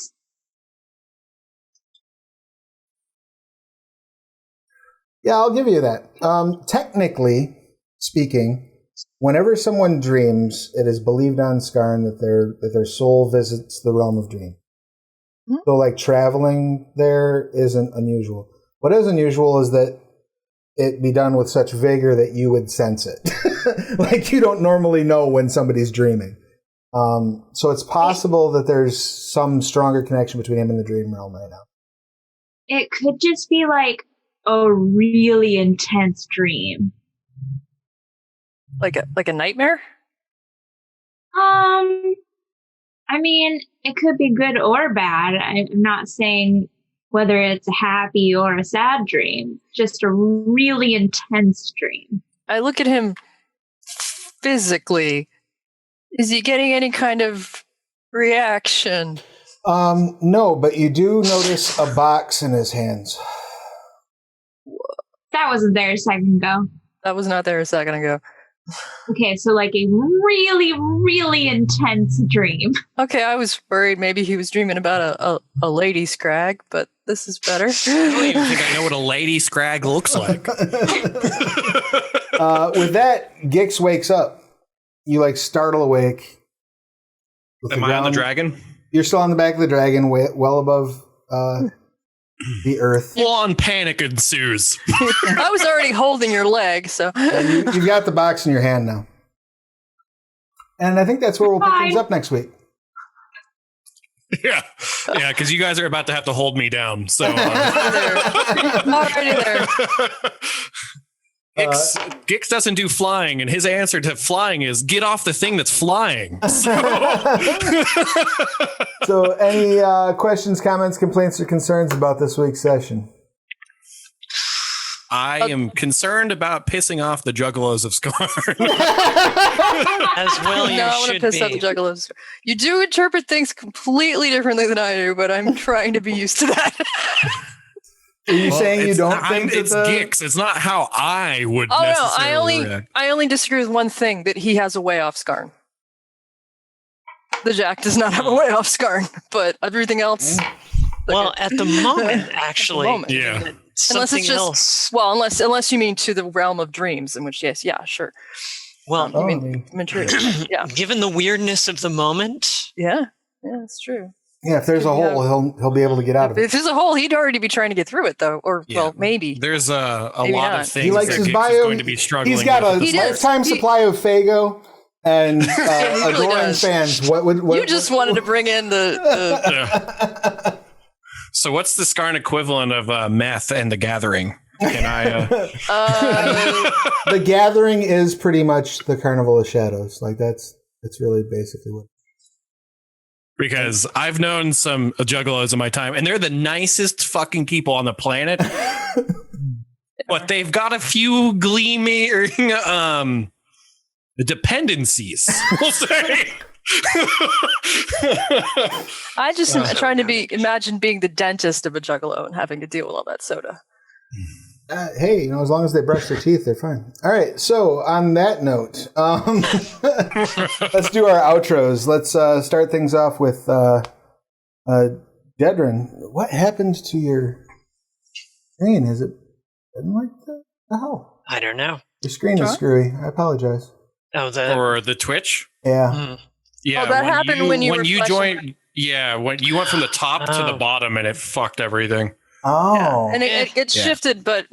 Yeah, I'll give you that. Technically speaking, whenever someone dreams, it is believed on Skarn that their soul visits the realm of dream. Mm-hmm. So, like, traveling there isn't unusual. What is unusual is that it be done with such vigor that you would sense it. Like, you don't normally know when somebody's dreaming. So it's possible that there's some stronger connection between him and the dream realm right now. It could just be like a really intense dream. Like a nightmare? I mean, it could be good or bad. I'm not saying whether it's a happy or a sad dream. Just a really intense dream. I look at him physically. Is he getting any kind of reaction? No, but you do notice a box in his hands. That wasn't there a second ago. That was not there a second ago. Okay, so like a really, really intense dream. Okay, I was worried maybe he was dreaming about a lady Scrag, but this is better. I don't even think I know what a lady Scrag looks like. With that, Gix wakes up. You like startle awake. Am I on the dragon? You're still on the back of the dragon, well above the earth. Full-on panic ensues. I was already holding your leg, so. And you've got the box in your hand now. And I think that's where we'll pick things up next week. Yeah, because you guys are about to have to hold me down. So already there. Gix doesn't do flying, and his answer to flying is get off the thing that's flying. So any questions, comments, complaints, or concerns about this week's session? I am concerned about pissing off the juggalos of Skarn. As well, you no, I want to should piss out the be. juggalos. You do interpret things completely differently than I do, but I'm trying to be used to that. Are you saying you don't I'm- think it's that the... Gix? It's not how I would Oh no, necessarily react. I only disagree with one thing, that he has a way off Skarn. The Jack does not have a way off Skarn, but everything else. Well, at the moment, actually, moment. Yeah. Unless something it's just else. well, unless you mean to the realm of dreams, in which yes, yeah, sure. Well, You mean material? Yeah, given the weirdness of the moment, yeah, that's true. Yeah, if there's a hole, he'll be able to get out of If it. there's a hole, he'd already be trying to get through it, though, or Yeah. well, maybe. There's a Maybe lot not. of things He likes that his Gix bio. is going to be struggling He's got with a at this He does. lifetime supply of Fago and he really adoring does. fans. What You just wanted to bring in the Yeah. So what's the Skarn equivalent of meth and The Gathering? Can I? The Gathering is pretty much the Carnival of Shadows. Like that's really basically what. Because I've known some juggalos in my time, and they're the nicest fucking people on the planet. But they've got a few gleaming dependencies, we'll say. I just am trying to imagine being the dentist of a juggalo and having to deal with all that soda. Hey, as long as they brush their teeth, they're fine. All right. So on that note, let's do our outros. Let's start things off with Jedryn. What happened to your screen? Is it been like that? The hell? I don't know. Your screen is screwy. I apologize. Oh, the Or the Twitch? Yeah. Yeah. Oh, that happened when you were joined. Yeah, when you went from the top to the bottom, and it fucked everything. Oh. Yeah. And it shifted, but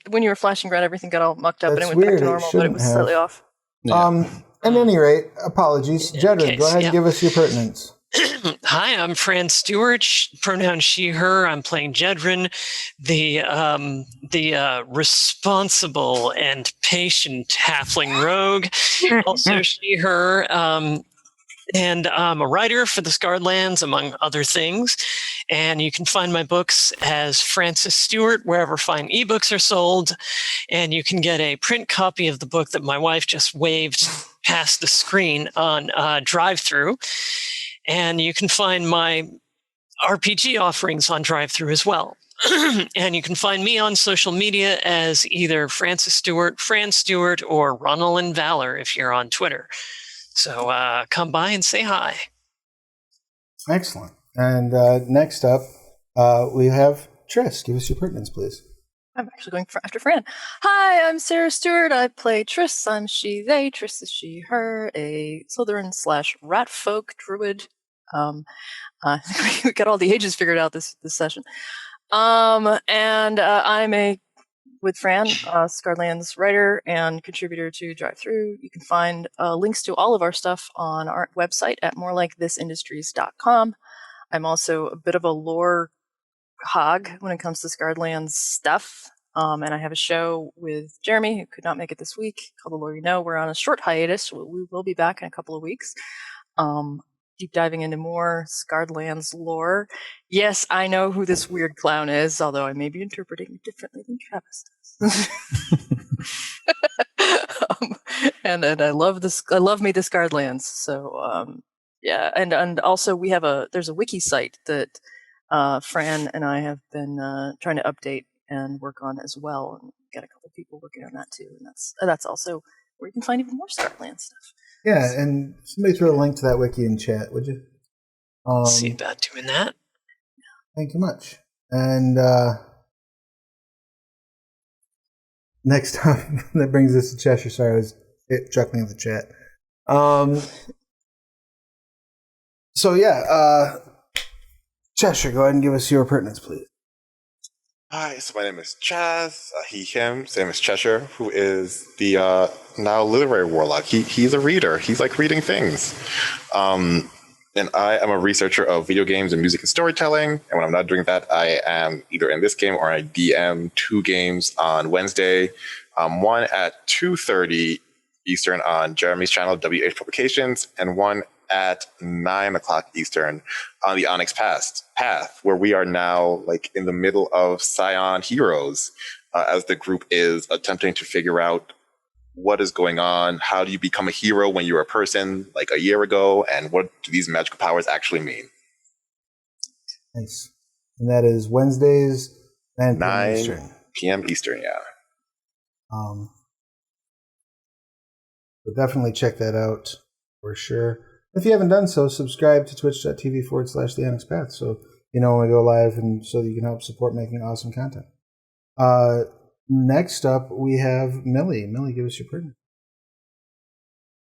when you were flashing red, everything got all mucked up, That's and it went weird. back to It normal, but it shouldn't was have. slightly off. Yeah. At any rate, apologies. Jedryn, case, go ahead yeah. and give us your pertinence. Hi, I'm Fran Stewart. Pronoun she/her. I'm playing Jedryn, the responsible and patient halfling rogue. Also she/her. And I'm a writer for the Scarred Lands, among other things. And you can find my books as Francis Stewart wherever fine ebooks are sold. And you can get a print copy of the book that my wife just waved past the screen on drive-thru. And you can find my RPG offerings on drive-thru as well. And you can find me on social media as either Francis Stewart, Fran Stewart, or Ronald and Valor if you're on Twitter. So come by and say hi. Excellent. And next up, we have Triss. Give us your pertinence, please. I'm actually going after Fran. Hi, I'm Sarah Stewart. I play Triss. I'm she, they. Triss is she, her, a Slitherin / rat folk druid. We got all the ages figured out this session. And I'm with Fran, Scarland's writer and contributor to Drive-Thru. You can find links to all of our stuff on our website at morelikethisindustries.com. I'm also a bit of a lore hog when it comes to Scarland's stuff. And I have a show with Jeremy, who could not make it this week, called The Lore You Know. We're on a short hiatus. We will be back in a couple of weeks. Deep diving into more Scarland's lore. Yes, I know who this weird clown is, although I may be interpreting it differently than Travis does. And I love this. I love me the Scarlands. So yeah, and also there's a wiki site that Fran and I have been trying to update and work on as well, and got a couple of people working on that too. And that's also where you can find even more Scarland stuff. Yeah, and somebody throw a link to that wiki in chat, would you? See about doing that. Thank you much. And next time, that brings us to Cheshire. Sorry, I was chuckling at the chat. So yeah, Cheshire, go ahead and give us your pertinence, please. Hi, so my name is Chaz, he, him, same as Cheshire, who is the now literary warlock. He's a reader. He's like reading things. And I am a researcher of video games and music and storytelling. And when I'm not doing that, I am either in this game or I DM 2 games on Wednesday. One at 2:30 Eastern on Jeremy's channel, WH Publications, and one at 9 o'clock Eastern on the Onyx Path, where we are now like in the middle of Scion Heroes, as the group is attempting to figure out what is going on? How do you become a hero when you were a person like a year ago? And what do these magical powers actually mean? Nice. And that is Wednesdays, 9 9 Eastern. p.m. Eastern, yeah. So definitely check that out for sure. If you haven't done so, subscribe to twitch.tv/TheOnyxPath so you know when we go live and so you can help support making awesome content. Next up, we have Millie. Millie, give us your pardon.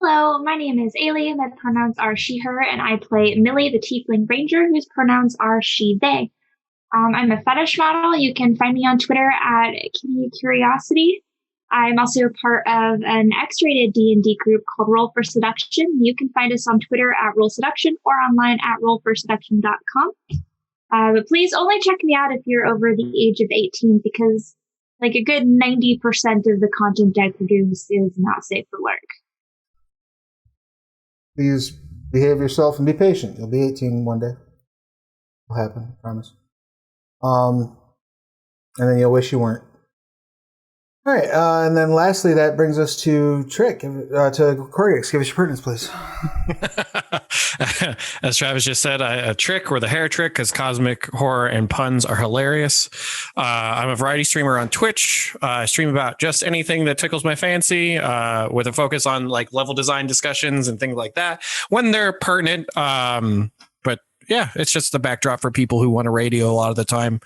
Hello, my name is Ayli. My pronouns are she, her, and I play Millie, the Tiefling Ranger, whose pronouns are she, they. I'm a fetish model. You can find me on Twitter at Kitty Curiosity. I'm also a part of an X-rated D&D group called Roll for Seduction. You can find us on Twitter at Roll Seduction or online at rollforseduction.com. But please only check me out if you're over the age of 18 because like a good 90% of the content I produce is not safe for work. Please behave yourself and be patient. You'll be 18 one day. It'll happen, I promise. And then you'll wish you weren't. All right, and then lastly, that brings us to Tric, to Korggix. Give us your pertinence, please. As Travis just said, a trick or the hair trick because cosmic horror and puns are hilarious. I'm a variety streamer on Twitch. I stream about just anything that tickles my fancy with a focus on like level design discussions and things like that when they're pertinent. But yeah, it's just the backdrop for people who want to radio a lot of the time.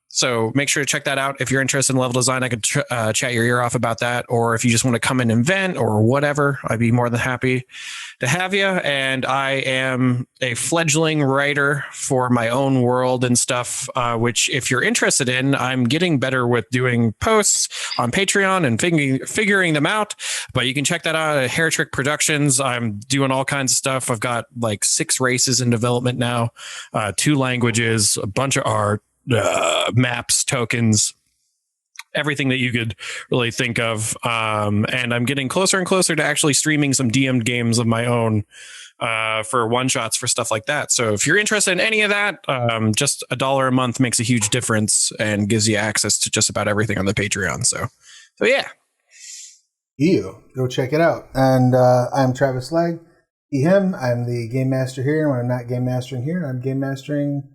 So make sure to check that out. If you're interested in level design, I could chat your ear off about that. Or if you just want to come in and vent or whatever, I'd be more than happy to have you. And I am a fledgling writer for my own world and stuff, which if you're interested in, I'm getting better with doing posts on Patreon and figuring them out. But you can check that out at Hair Trick Productions. I'm doing all kinds of stuff. I've got like 6 races in development now, 2 languages, a bunch of art. Maps, tokens, everything that you could really think of. And I'm getting closer and closer to actually streaming some DM'd games of my own for one-shots for stuff like that. So if you're interested in any of that, just $1 a month makes a huge difference and gives you access to just about everything on the Patreon. So yeah. Go check it out. And I'm Travis Legg, he, him. I'm the game master here. When I'm not game mastering here, I'm game mastering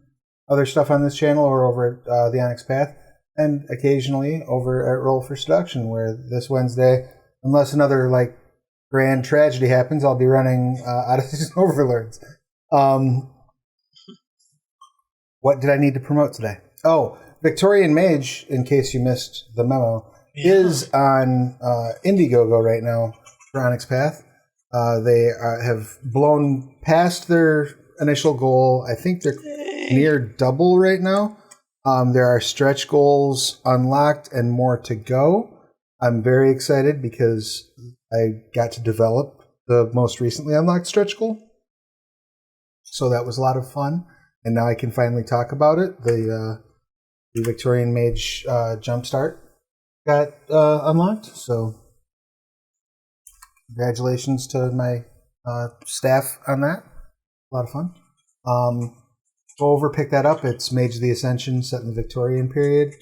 other stuff on this channel or over at The Onyx Path, and occasionally over at Roll for Seduction, where this Wednesday, unless another like grand tragedy happens, I'll be running Odysseys and Overlords. What did I need to promote today? Oh, Victorian Mage, in case you missed the memo, is on Indiegogo right now for Onyx Path. They have blown past their initial goal. I think they're near double right now. There are stretch goals unlocked and more to go. I'm very excited because I got to develop the most recently unlocked stretch goal. So that was a lot of fun. And now I can finally talk about it. The Victorian Mage Jumpstart got unlocked. So congratulations to my staff on that. A lot of fun. Go over, pick that up. It's Mage of the Ascension set in the Victorian period.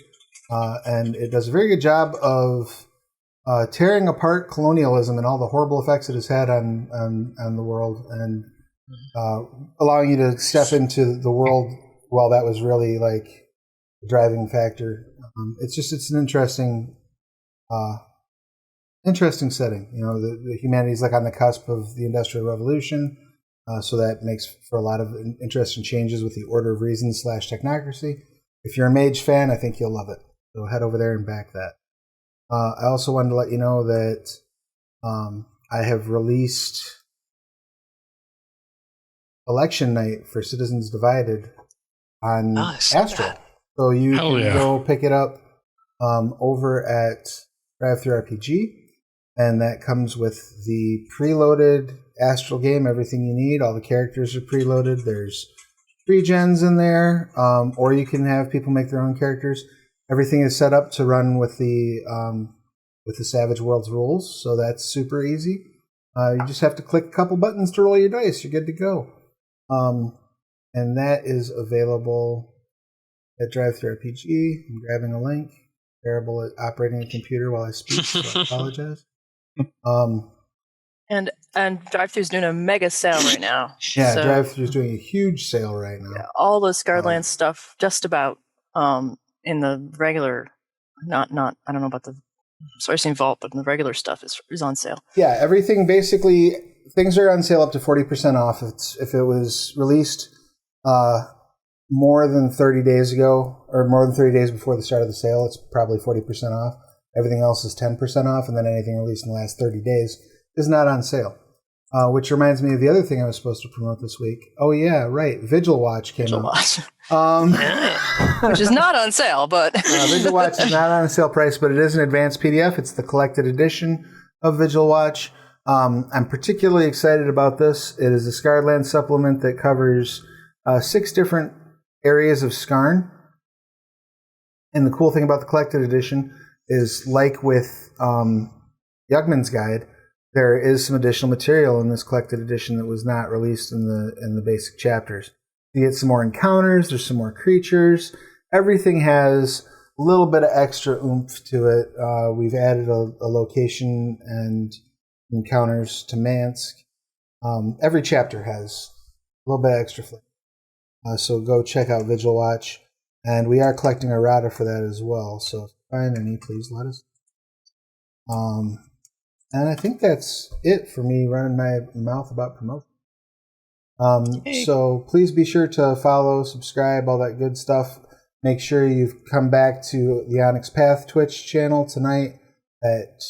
And it does a very good job of tearing apart colonialism and all the horrible effects it has had on the world, and allowing you to step into the world while that was really like the driving factor. It's an interesting setting. You know, the humanity's like on the cusp of the Industrial Revolution. So that makes for a lot of interesting changes with the Order of Reason / Technocracy. If you're a Mage fan, I think you'll love it. So head over there and back that. I also wanted to let you know that I have released Election Night for Citizens Divided on Astro. So you can go pick it up over at Drive-Thru-RPG. And that comes with the preloaded Astral game, everything you need. All the characters are preloaded. There's 3 gens in there, or you can have people make their own characters. Everything is set up to run with the Savage Worlds rules, so that's super easy. You just have to click a couple buttons to roll your dice. You're good to go. And that is available at Drive-Thru RPG. I'm grabbing a link. terrible at operating a computer while I speak, so I apologize. And Drive-Thru's doing a mega sale right now. Yeah, So, Drive-Thru's doing a huge sale right now. yeah, all the Scarland stuff, just about in the regular, not I don't know about the sourcing vault, but in the regular stuff is on sale. Yeah, everything basically, things are on sale up to 40% off. If it was released more than 30 days ago, or more than 30 days before the start of the sale, it's probably 40% off. Everything else is 10% off, and then anything released in the last 30 days is not on sale. Which reminds me of the other thing I was supposed to promote this week. Oh yeah, right. Vigil Watch came out. Which is not on sale, but Vigil Watch is not on a sale price, but it is an advanced PDF. It's the collected edition of Vigil Watch. I'm particularly excited about this. It is a Scarland supplement that covers 6 different areas of Skarn. And the cool thing about the collected edition is, like with Yugman's Guide, there is some additional material in this collected edition that was not released in the basic chapters. You get some more encounters, there's some more creatures. Everything has a little bit of extra oomph to it. We've added a location and encounters to Mansk. Every chapter has a little bit of extra flavor. So go check out Vigil Watch. And we are collecting errata for that as well. So if you find any, please let us know. And I think that's it for me running my mouth about promotion. So please be sure to follow, subscribe, all that good stuff. Make sure you've come back to the Onyx Path Twitch channel tonight at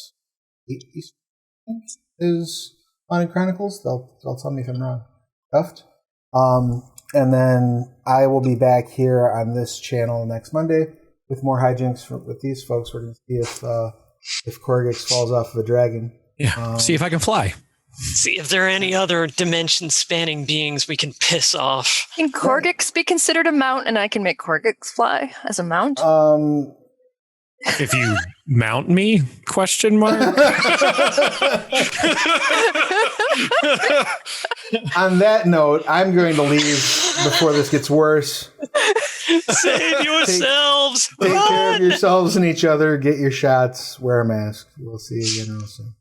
8 Eastern is Haunted Chronicles. They'll tell me if I'm wrong. Duffed. And then I will be back here on this channel next Monday with more hijinks with these folks. We're going to see if Korggix falls off of a dragon. Yeah. See if I can fly. See if there are any other dimension-spanning beings we can piss off. Can Korggix be considered a mount, and I can make Korggix fly as a mount? If you mount me? Question mark. On that note, I'm going to leave before this gets worse. Save yourselves! Take care of yourselves and each other. Get your shots. Wear a mask. We'll see you again real soon.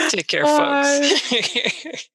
Take care, folks.